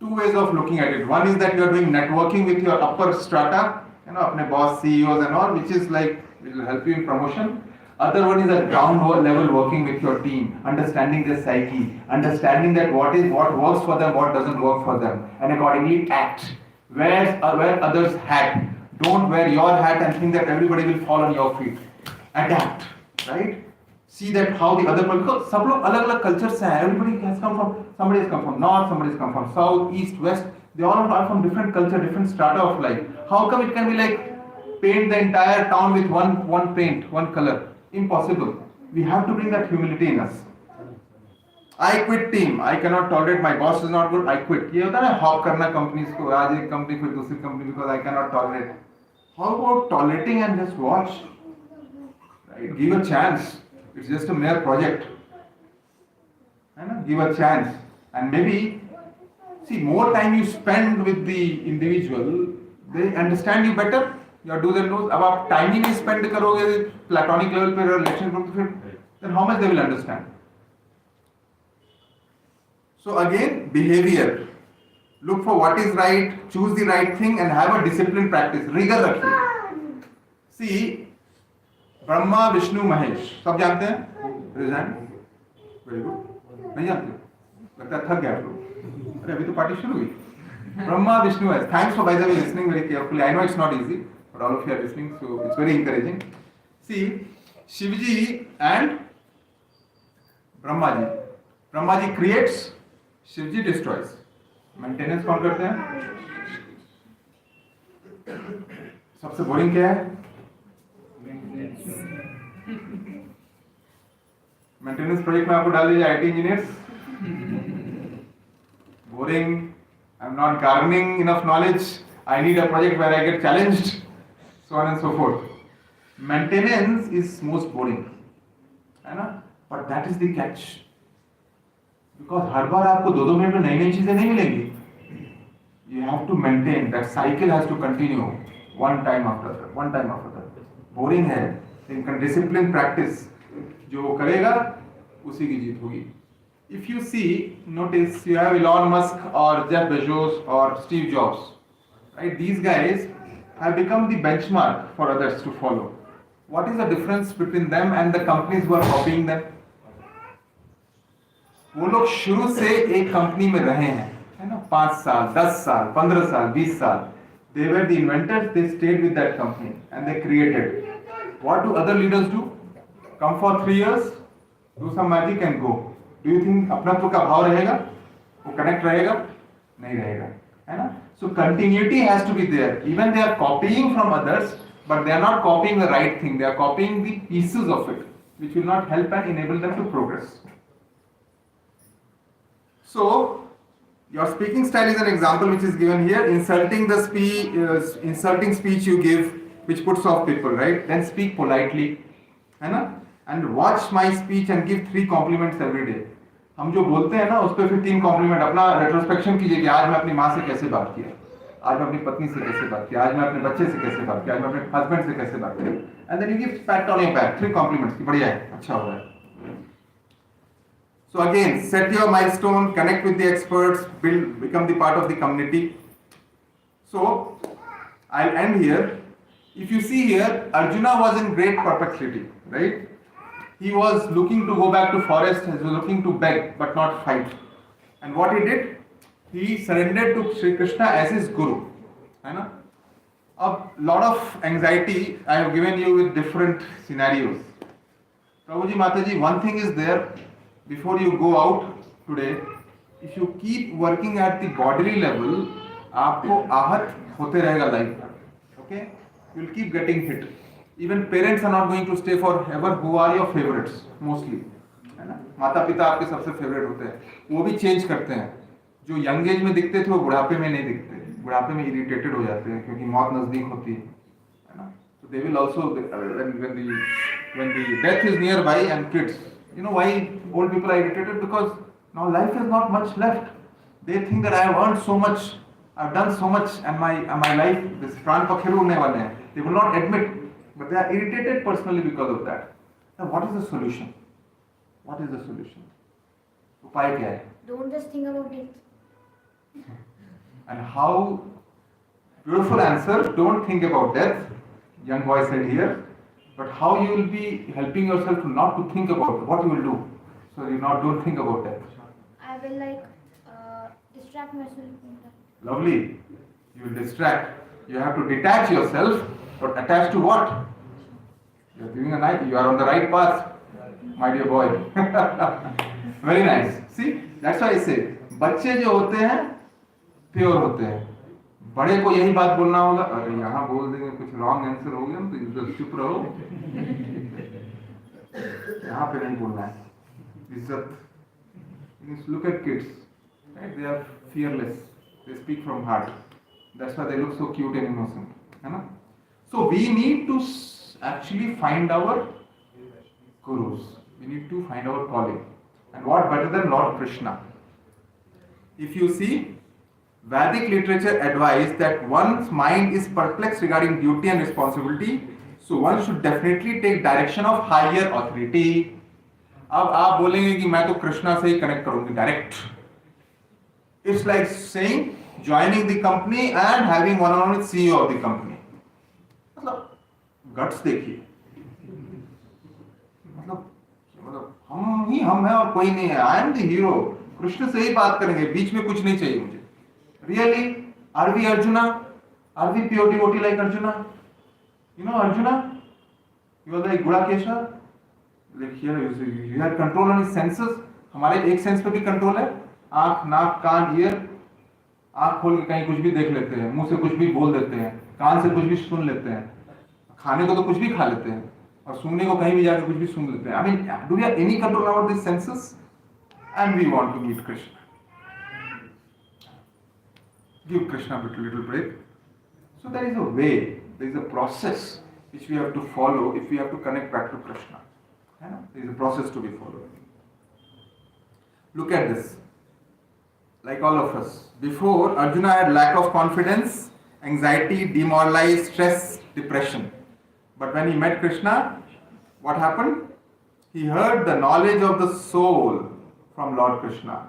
two ways of looking at it. One is that you are doing networking with your upper strata, अपने boss, CEOs and all, which is like will help you in promotion. Other one is at ground level, working with your team, understanding their psyche, understanding that what works for them, what doesn't work for them, and accordingly act. Where others' hat. Don't wear your hat and think that everybody will fall on your feet. Adapt, right? See that how the other people, because सब लोग अलग अलग cultures से हैं. Everybody has come from, somebody has come from north, somebody has come from south, east, west. They all are from different culture, different strata of life. How come it can be like paint the entire town with one paint, one color? Impossible. We have to bring that humility in us. I quit team. I cannot tolerate. My boss is not good. I quit. ये होता है ना hop करना companies को आज एक company फिर दूसरी company because I cannot tolerate. How about tolerating and just watch? Right? Give a chance. It's just a mere project. Give a chance. And maybe, see, more time you spend with the individual, they understand you better. Your do's and don'ts. अब आप time ही नहीं spend करोगे platonic level पे relationship तो फिर then how much they will understand? So again, behavior. Look for what is right, choose the right thing and have a disciplined practice. Rigor रखिए. See, Brahma Vishnu Mahesh सब जानते हैं? Very good. नहीं जानते? लगता है थक गया आप लोग. अरे अभी तो पार्टी शुरू हुई. Brahma Vishnu has. Thanks for by the way listening very carefully. I know it's not easy, but all of you are listening, so it's very encouraging. See, Shivji and Brahmaji. Brahmaji creates, Shivji destroys. Maintenance कौन करते हैं? सबसे boring क्या है? Maintenance project में आपको डाल दीजिए IT engineers. Boring. I'm not garnering enough knowledge. I need a project where I get challenged, so on and so forth. Maintenance is most boring, है ना? But that is the catch. Because हर बार आपको 2-2 minute में नई चीजें नहीं मिलेंगी. You have to maintain. That cycle has to continue one time after that. Boring है. लेकिन discipline practice जो करेगा उसी की जीत होगी. If you see, notice you have Elon Musk or Jeff Bezos or Steve Jobs, right? These guys have become the benchmark for others to follow. What is the difference between them and the companies who are copying them? वो लोग शुरू से एक company में रहे हैं, है ना? 5 साल, 10 साल, 15 साल, 20 साल. They were the inventors. They stayed with that company and they created. What do other leaders do? Come for 3 years, do some magic and go. Do you think अपनत्व का भाव रहेगा? वो connect रहेगा? नहीं रहेगा, है ना? So continuity has to be there. Even they are copying from others, but they are not copying the right thing. They are copying the pieces of it, which will not help and enable them to progress. So your speaking style is an example which is given here. Insulting speech you give, which puts off people, right? Then speak politely, है ना? And watch my speech and give 3 compliments every day. हम जो बोलते हैं ना उस पर फिर 3 कॉम्प्लीमेंट. अपना रेट्रोस्पेक्शन कीजिए कि आज मैं अपनी माँ से कैसे बात किया, आज मैं अपनी पत्नी से कैसे बात किया, आज मैं अपने बच्चे से कैसे बात किया, आज मैं अपने हस्बैंड से कैसे बात किया. And then you give pat on your back, 3 compliments की बढ़िया है, अच्छा हो रहा है. So again, set your milestone, connect with the experts, become the part of the community. So I'll end here. If you see here, Arjuna was in great perplexity, right? He was looking to go back to forest, he was looking to beg but not fight. And what he did? He surrendered to Sri Krishna as his guru. है ना? A lot of anxiety I have given you with different scenarios. Prabhuji, Mataji, one thing is there, before you go out today, if you keep working at the bodily level, आपको आहत होते रहेगा life में. Okay? You will keep getting hit. Even parents are not going to stay forever. Who are your favorites mostly, है ना? माता पिता आपके सबसे फेवरेट होते हैं. वो भी चेंज करते हैं. जो यंग एज में दिखते थे वो बुढ़ापे में नहीं दिखते. बुढ़ापे में इरिटेटेड हो जाते हैं क्योंकि मौत नजदीक होती है ना? So they will also when the death is nearby and kids, you know why old people are irritated? Because now life is not much left. They think that I have earned so much, I've done so much, and my life, this प्राण पखेरु होने वाले हैं. They will not admit. But they are irritated personally because of that. Now, what is the solution? What is the solution? उपाय क्या है? Don't just think about it. And how Beautiful answer. Don't think about death. Young boy said here. But how you will be helping yourself to not to think about it, what you will do. So you not don't think about death. I will like distract myself from that. Lovely. You will distract. You have to detach yourself, but attach to what? You are giving a night. You are on the right path, my dear boy. Very nice. See, that's why I say, बच्चे जो होते हैं pure होते हैं. बड़े को यही बात बोलना होगा. अरे यहाँ बोल देंगे कुछ रॉन्ग आंसर हो गया तो इधर चुप रहो. यहाँ पे नहीं बोलना है. इज्जत. Look at kids. Right? They are fearless. They speak from heart. That's why they look so cute and innocent. है ना? So we need to actually find our gurus. We need to find our calling. And what better than Lord Krishna? If you see, Vedic literature advised that one's mind is perplexed regarding duty and responsibility, so one should definitely take direction of higher authority. अब आप बोलेंगे कि मैं तो कृष्णा से ही connect करूंगी direct. It's like saying joining the company and having one-on-one with CEO of the company. मतलब guts देखिए. मतलब हम हैं और कोई नहीं है. I am the hero. Krishna से ही बात करेंगे. बीच में कुछ नहीं चाहिए मुझे. Really? Are we Arjuna? Are we pure devotee like Arjuna? You know Arjuna? You are like Gudakesha. Like here you have control on his senses. हमारे एक सेंस पे भी कंट्रोल है. आंख, नाक, कान, ईयर. आंख खोल के कहीं कुछ भी देख लेते हैं. मुंह से कुछ भी बोल देते हैं. कान से कुछ भी सुन लेते हैं. खाने को तो कुछ भी खा लेते हैं. और सुनने को कहीं भी जाकर कुछ भी सुन लेते हैं. I mean, do we have any control over these senses? And we want to meet Krishna. Give Krishna a little break. So there is a way, there is a process which we have to follow if we have to connect back to Krishna. There is a process to be followed. Look at this. Like all of us. Before, Arjuna had lack of confidence, anxiety, demoralized, stress, depression. But when he met Krishna, what happened? He heard the knowledge of the soul from Lord Krishna.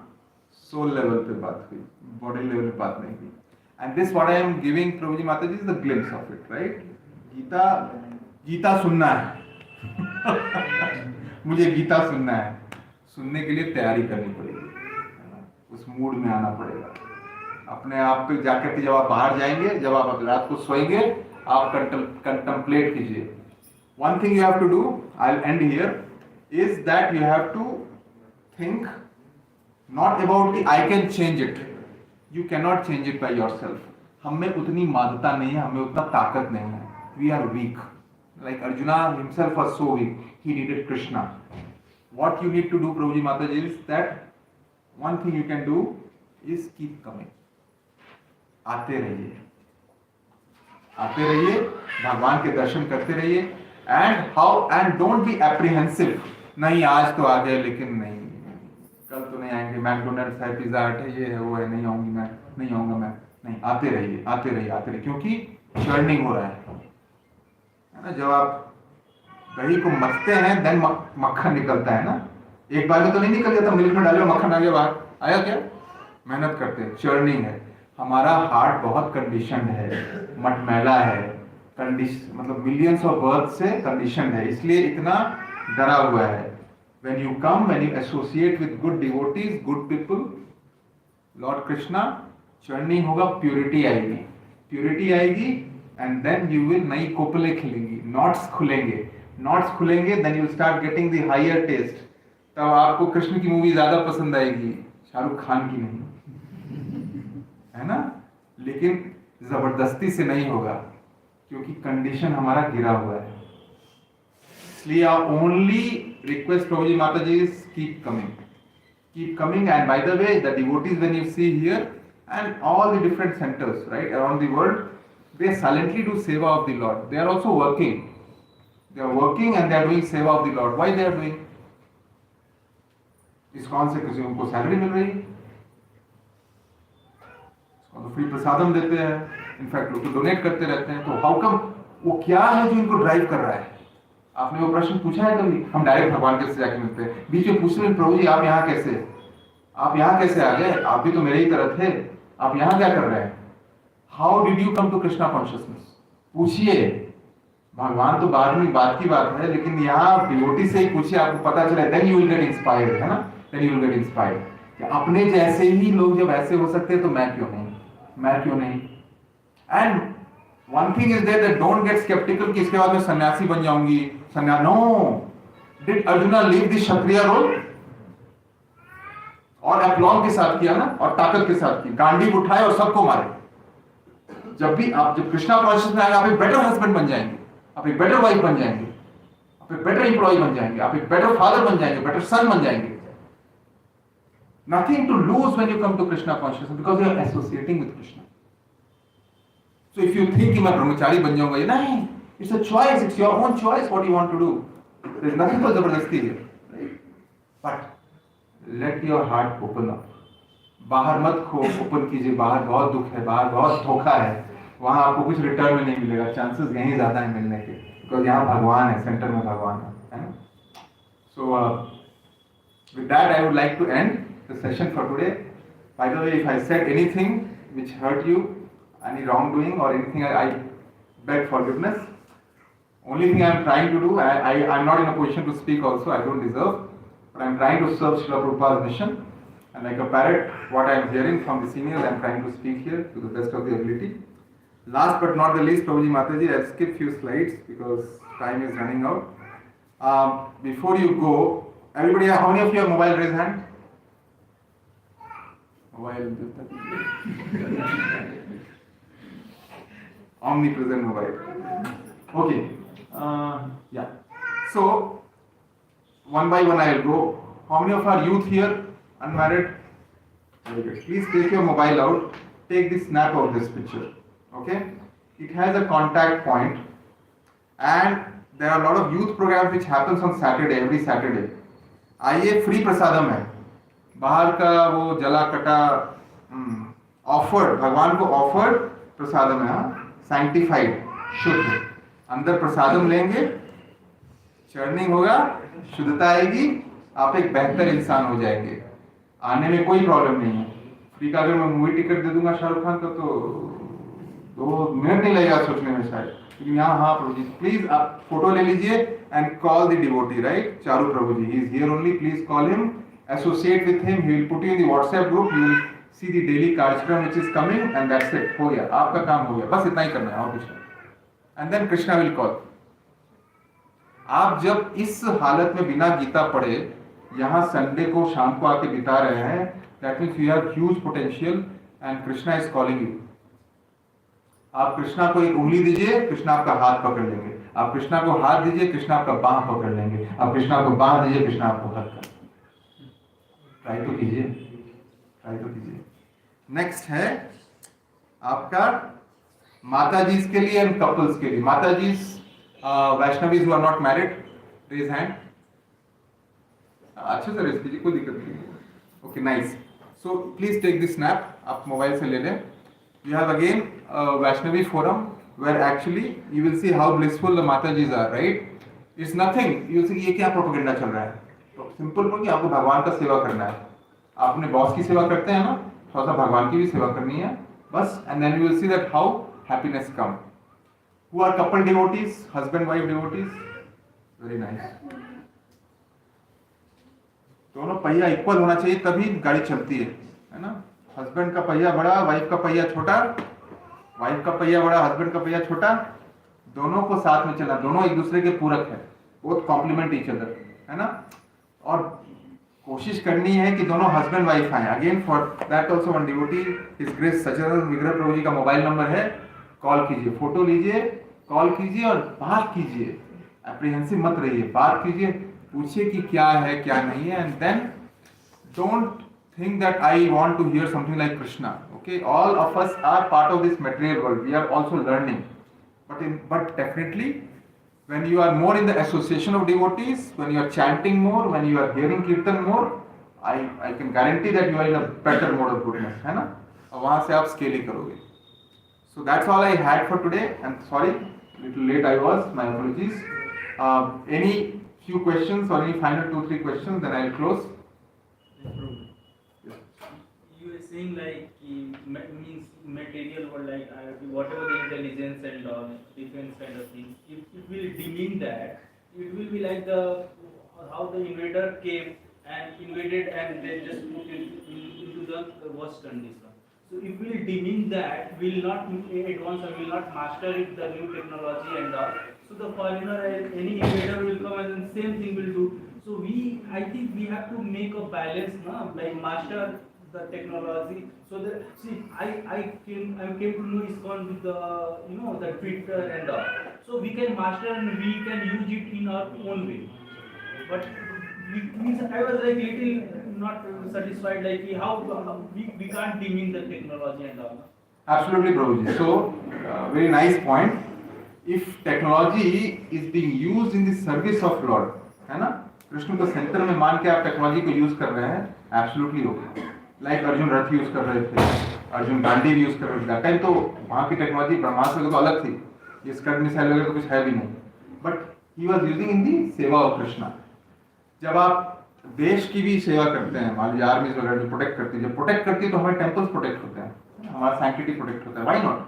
Soul level पे बात हुई, body level पे बात नहीं हुई. And this what I am giving Prabhuji Mataji is the glimpse of it, right? Gita सुनना है. मुझे गीता सुनना है. सुनने के लिए तैयारी करनी पड़ेगी. उस मूड में आना पड़ेगा. अपने आप पे जाकर के जब आप बाहर जाएंगे, जब आप रात को सोएंगे, आप कंटेम्पलेट कीजिए. One thing you have to do, I'll end here, is that you have to think not about the I can change it. You cannot change it by yourself. हम में उतनी माधुता नहीं है, हमें उतना ताकत नहीं है. We are weak. Like Arjuna himself was so weak. He needed Krishna. What you need to do, Prabhuji Mataji, is that one thing you can do is keep coming. आते रहिए. आते रहिए. भगवान के दर्शन करते रहिए. And don't be apprehensive. नहीं आज तो आ गए लेकिन नहीं. कल तो नहीं आएंगे. मैकडोनल्ड्स है, पिज्जा हट है, ये है, वो है, नहीं आऊंगी मैं, नहीं आऊंगा मैं. नहीं, आते रहिए, आते रहिए, आते रहिए. क्योंकि चर्निंग हो रहा है ना. जब आप दही को मथते हैं, देन मक्खन निकलता है ना. एक बार में तो नहीं निकल जाता. मिल्क में डालो, मक्खन आ गया बाहर. आया क्या? मेहनत करते हैं. चर्निंग है. हमारा हार्ट बहुत कंडीशनड है, मटमैला है. कंडीशन मतलब मिलियंस ऑफ बर्थ से कंडीशनड है, इसलिए इतना डरा हुआ है. When you come, when you associate with good devotees, good people, Lord Krishna, churning होगा, purity आएगी. Purity आएगी, and then you will नई कोपले खिलेंगी, knots खुलेंगे. Knots खुलेंगे, then you will start getting the higher taste. तब आपको कृष्ण की मूवी ज्यादा पसंद आएगी, शाहरुख खान की नहीं, है ना. लेकिन जबरदस्ती से नहीं होगा, क्योंकि कंडीशन हमारा गिरा हुआ है. इसलिए only request Prabhuji Mataji is keep coming. And by the way, the devotees when you see here and all the different centers right around the world, they silently do seva of the Lord. They are also working. They are working and they are doing seva of the Lord. Why they are doing? ISKCON से किसी उनको salary मिल रही, तो free प्रसादम देते हैं. In fact लोग तो donate करते रहते हैं. तो हाउ कम, वो क्या है जो इनको ड्राइव कर रहा है? आपने वो प्रश्न पूछा है कभी? हम डायरेक्ट भगवान के से जाके मिलते हैं. बीच में पूछ रहे हैं, प्रभु जी आप यहाँ कैसे आ गए? आप भी तो मेरे ही तरह थे, आप यहाँ क्या कर रहे हैं? How did you come to Krishna consciousness? पूछिए, भगवान तो बाद में बात की बात है, लेकिन यहाँ डिवोटी से ही पूछिए, आपको पता चला, then you will get inspired, है ना, then you will get inspired कि अपने जैसे ही लोग जब ऐसे हो सकते हैं तो मैं क्यों नहीं, मैं क्यों नहीं। And one thing is there that don't get skeptical कि इसके बाद मैं सन्यासी बन जाऊंगी, सन्यास, no. Did Arjuna leave the kshatriya role? और एप्लॉम के साथ किया ना, और ताकत के साथ की, गांडीव उठाए और सबको मारे। जब कृष्णा कॉन्शियस में आएगा, आप एक बेटर हस्बैंड बन जाएंगे, आप एक बेटर वाइफ बन जाएंगे, आप एक बेटर एम्प्लॉय बन जाएंगे, आप एक बेटर फादर बन जाएंगे, बेटर सन बन जाएंगे। Nothing to lose when you come to Krishna consciousness because you are associating with Krishna. So if you think कि मैं ब्रह्मचारी बन जाऊंगा, ये नहीं, it's a choice, it's your own choice what you want to do. There is nothing for जबरदस्ती है, right? But let your heart open up. बाहर मत खो, ओपन कीजिए। बाहर बहुत दुख है, बाहर बहुत धोखा है, वहां आपको कुछ रिटर्न में नहीं मिलेगा, चांसेस यहीं ज्यादा है मिलने के, बिकॉज यहाँ भगवान है, सेंटर में भगवान है ना। सो with that I would like to end the session for today. By the way, if I said anything which hurt you, any wrongdoing or anything, I beg forgiveness. Only thing I am trying to do, I'm not in a position to speak also, I don't deserve, but I am trying to serve Srila Prabhupada's mission. And like a parrot, what I am hearing from the seniors, I am trying to speak here to the best of the ability. Last but not the least, Prabhuji Mataji, I'll skip few slides because time is running out. Before you go, everybody, how many of you have mobile? Raise hand. Mobile. Omnipresent mobile. Okay. Yeah. So, one by one I will go. How many of our youth here? Unmarried? Very good. Please take your mobile out. Take the snap of this picture. Okay? It has a contact point, and there are a lot of youth programs which happens on Saturday, every Saturday. आइए, free प्रसादम है, बाहर का वो जला कटा offered, भगवान को offered प्रसादम है, सैंक्टिफाइड, शुद्ध। अंदर प्रसादम लेंगे, चर्निंग होगा, शुद्धता आएगी, आप एक बेहतर इंसान हो जाएंगे। आने में कोई प्रॉब्लम नहीं है। फ्री का अगर मैं मूवी टिकट दे दूंगा शाहरुख खान का तो 2 मिनट नहीं लगेगा सोचने में शायद, लेकिन यहाँ हाँ प्रभु जी, प्लीज आप फोटो ले लीजिए and call the devotee, right, Charu Prabhu ji, he is here only, please call him, associate with him, he will put you in the WhatsApp group, you will see the daily कार्यक्रम which is coming, and that's it, हो गया, आपका काम हो गया, बस इतना ही करना है और कुछ नहीं। And then Krishna will call. आप जब इस हालत में बिना गीता पढ़े यहाँ संडे को शाम को आके बिता रहे हैं, that means you have huge potential and Krishna is calling you. आप कृष्णा को एक उंगली दीजिए, कृष्णा आपका हाथ पकड़ लेंगे। आप कृष्णा को हाथ दीजिए, कृष्णा आपका बाह पकड़ लेंगे। आप कृष्णा को बाह दीजिए, कृष्णा आपको हक कर। ट्राई तो कीजिए, ट्राई तो कीजिए। नेक्स्ट है आपका माताजी के लिए एंड कपल्स के लिए। माताजी Vaishnavis who are not married, raise hand. अच्छे से रेज कीजिए, कोई दिक्कत नहीं है। Okay, nice. So please take this snap, आप मोबाइल से ले लें। You have again a Vaishnavi forum where actually you will see how blissful the Matajis are, right? It's nothing. You will see ये क्या प्रोपेगेंडा चल रहा है। तो सिंपल बोल कि आपको भगवान का सेवा करना है। आप अपने बॉस की सेवा करते हैं ना, थोड़ा सा भगवान की भी सेवा करनी है बस। And then you will see that how happiness come. Who are couple devotees, husband wife devotees? Very nice. दोनों पहिया इक्वल होना चाहिए तभी गाड़ी चलती है ना। हस्बैंड का पहिया बड़ा, वाइफ का पहिया छोटा, वाइफ का पहिया बड़ा, हस्बैंड का पहिया छोटा, दोनों को साथ में चलना, दोनों एक दूसरे के पूरक है, बोथ कॉम्प्लीमेंट ईच अदर, है ना। और कोशिश करनी है कि दोनों हस्बैंड वाइफ आए। Again for that also one devotee, his grace Sachchidanand Vigraha Prabhu ji का मोबाइल नंबर है, कॉल कीजिए, फोटो लीजिए, कॉल कीजिए और बात कीजिए, एप्रीहेंसिव मत रहिए, बात कीजिए, पूछिए कि क्या है क्या नहीं है। And then don't think that I want to hear something like Krishna. Okay, all of us are part of this material world. We are also learning, but definitely, when you are more in the association of devotees, when you are chanting more, when you are hearing kirtan more, I can guarantee that you are in a better mode of goodness, है ना। और वहाँ से आप scale ही करोगे। So that's all I had for today. And sorry, little late I was. My apologies. Any few questions or any final 2-3 questions, then I'll close. USA saying like means material world, like whatever the intelligence and defense kind of things, if it will demean that, it will be like the how the invader came and invaded and they just put it into the worst condition. So if we demean that, we will not advance or will not master it, the new technology and all. So the foreigner, any invader will come and the same thing will do. So I think we have to make a balance, no? Like master the technology. So that see, I came to know ISKCON with the the Twitter and all. So we can master and we can use it in our own way. But means I was like little not satisfied, like how we can't demean the technology and all. Absolutely, Prabhuji. So, very nice point. If technology is being used in the service of Lord, है ना? कृष्ण को centre में मान के आप technology को use कर रहे हैं, एब्सोल्युटली ओके. लाइक अर्जुन रथ यूज कर रहे थे, अर्जुन गांडीव यूज कर रहे थे. टाइम तो वहाँ की टेक्नोलॉजी ब्रह्मास्त्र वगैरह तो अलग थी, ये स्कड मिसाइल वगैरह तो कुछ है भी नहीं. But he was using in the सेवा ऑफ कृष्णा. जब आप देश की भी सेवा करते हैं, मान लीजिए आर्मी वगैरह जो प्रोटेक्ट करती है, जब प्रोटेक्ट करती है तो हमारे टेम्पल्स प्रोटेक्ट होते हैं, हमारा सैंक्टिटी प्रोटेक्ट होता है. Why not?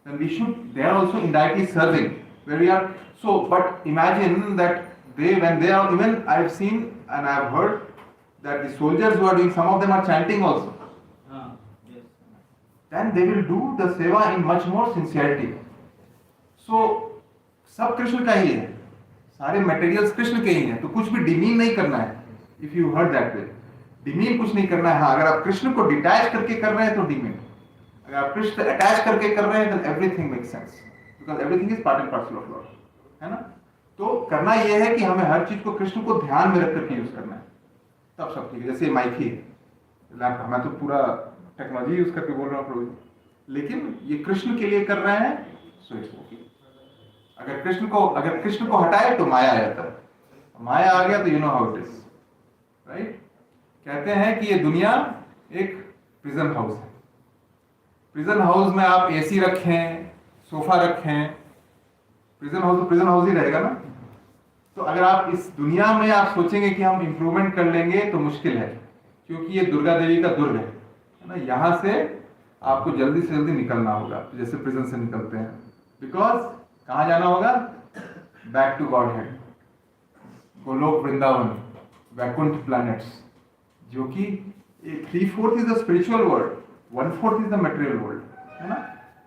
Then we should, they are also indirectly serving where we are. So but imagine that they, when they are, even I have seen and I have heard that the soldiers who are doing, some of them are chanting also. Yes. Then they will do the seva in much more sincerity. So सब कृष्ण का ही है, सारे materials Krishna के ही हैं, तो कुछ भी demean नहीं करना है. If you heard that way, demean कुछ नहीं करना है. हाँ, अगर आप कृष्ण को डिटैच करके कर रहे हैं तो डिमीन. अगर आप कृष्ण अटैच करके कर रहे हैं तो everything makes sense, because everything is part and parcel of Lord, है ना. तो करना यह है कि हमें हर चीज को कृष्ण को ध्यान में रख करके यूज करना है, तब सब ठीक है. जैसे माइक ही लैपटॉप, मैं तो पूरा टेक्नोलॉजी यूज करके बोल रहा हूँ प्रभु, लेकिन ये कृष्ण के लिए कर रहे हैं, सो इट्स ओके. अगर कृष्ण को हटाए तो माया आ जाता है, माया आ गया तो you know how it is, right. कहते हैं कि ये दुनिया एक प्रिजन हाउस है. प्रिजन हाउस में आप एसी रखें, सोफा रखें, प्रिजन हाउस ही रहेगा ना. तो अगर आप इस दुनिया में आप सोचेंगे कि हम इंप्रूवमेंट कर लेंगे तो मुश्किल है, क्योंकि ये दुर्गा देवी का दुर्ग है ना. यहाँ से आपको जल्दी से जल्दी निकलना होगा, जैसे प्रिजन से निकलते हैं. बिकॉज कहाँ जाना होगा? Back to godhead, Goloka Vrindavan, Vaikuntha planets, जो कि 3/4 is the spiritual world, 1/4 is the material world, है ना.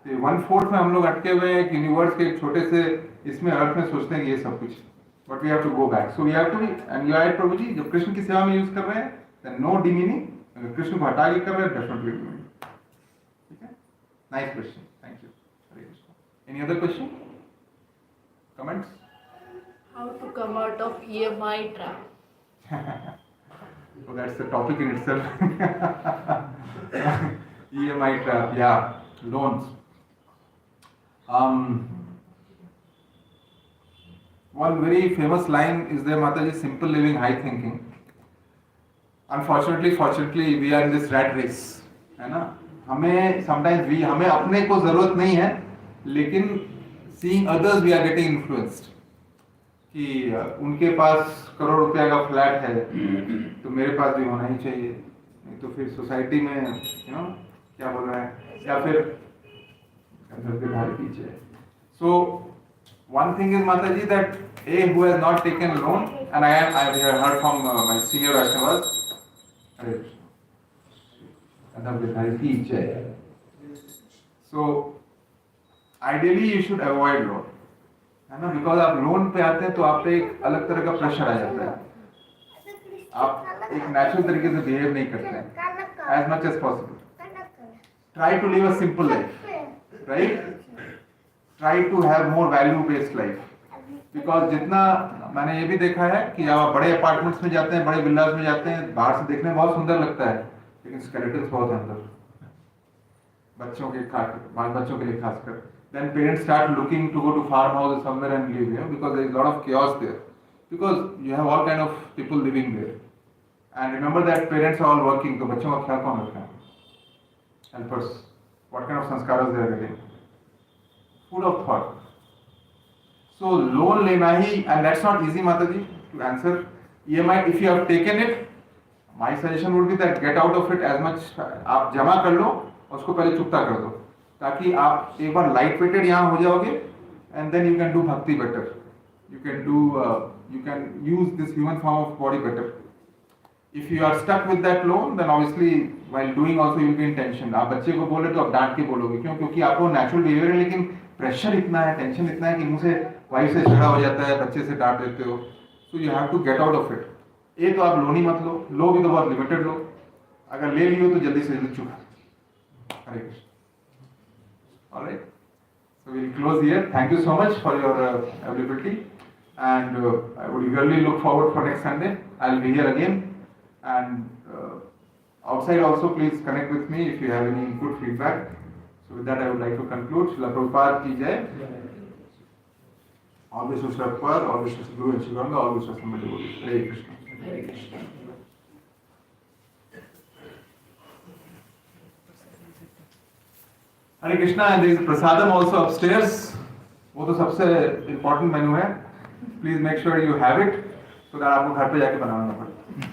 1/4 में हम लोग अटके हुए हैं, यूनिवर्स के एक छोटे से इसमें अर्थ में सोचते हैं कि ये सब कुछ. But we have to go back. So we have to be, and you are Prabhu ji, जब कृष्ण की सेवा में यूज कर रहे हैं देन नो डिमीनिंग. अगर कृष्ण को हटा के कर रहे हैं डेफिनेटली डिमीनिंग. ठीक है, nice question, thank you. Hare Krishna. Any other question, comments? How to come out of EMI trap? So that's the topic in itself. EMI trap, yeah, loans. One very famous line is there, Mataji, simple living, high thinking. Unfortunately, fortunately, we are in this rat race, है ना. हमें sometimes हमें अपने को जरूरत नहीं है, लेकिन seeing others we are getting influenced. कि उनके पास करोड़ रुपया का फ्लैट है तो मेरे पास भी होना ही चाहिए, नहीं तो फिर सोसाइटी में क्या बोल रहा है, या फिर पीछे. सो one thing is, Mataji, that who has not taken loan, and I have heard from my senior Vaishnavas, so ideally you should avoid loan, है ना. बिकॉज आप लोन पे आते हैं तो आप पे एक अलग तरह का प्रेशर आ जाता है, आप एक नेचुरल तरीके से बिहेव नहीं करते हैं as much as possible. Try to live a simple life, right. Try to have more value based life. Because जितना मैंने ये भी देखा है कि आप बड़े अपार्टमेंट्स में जाते हैं, बड़े विलास में जाते हैं, बाहर से देखने में बहुत सुंदर लगता है, लेकिन स्केलेटन्स बहुत अंदर, बच्चों के बाल बच्चों के लिए खासकर. Then parents start looking to go to farmhouses somewhere and live here, because there is a lot of chaos there, because you have all kind of people living there. And remember that parents are all working, तो बच्चों का ख्याल कौन रखता है? Helpers. What kind of sanskaras they are getting? Food of thought. So loan लेना ही, and that's not easy, Mataji, to answer. EMI, if you have taken it, my suggestion would be that get out of it as much, आप जमा कर लो उसको पहले चुकता कर दो, ताकि आप एक बार लाइट वेटेड यहाँ हो जाओगे and then you can do bhakti better, you can use this human form of body better. If you are stuck with that loan, then obviously while doing also you will be in tension. आप बच्चे को बोले तो आप डांट के बोलोगे, क्यों? क्योंकि आपको नेचुरल बिहेवियर है, लेकिन प्रेशर इतना है, टेंशन इतना है कि मुंह से वाइफ से झगड़ा हो जाता है, बच्चे से डांट देते हो. So you have to get out of it. ये तो आप लोन ही मत लो भी तो बहुत लिमिटेड लो, अगर ले लियो तो जल्दी से जल्दी चुका. Hare Krishna. Alright, so we'll close here. Thank you so much for your availability, and I would eagerly look forward for next Sunday. I'll be here again, and outside also please connect with me if you have any good feedback. So with that I would like to conclude. Srila Prabhupada ki jai. All this was Prabhupada, all this was Guru and Shivanga, all this was somebody who is Hare Krishna. Hare Krishna. Hare Krishna, and there is prasadam also upstairs. वो तो सबसे important मेनू है. Please make sure you have it so that आपको घर पे जाके बनाना ना पड़े.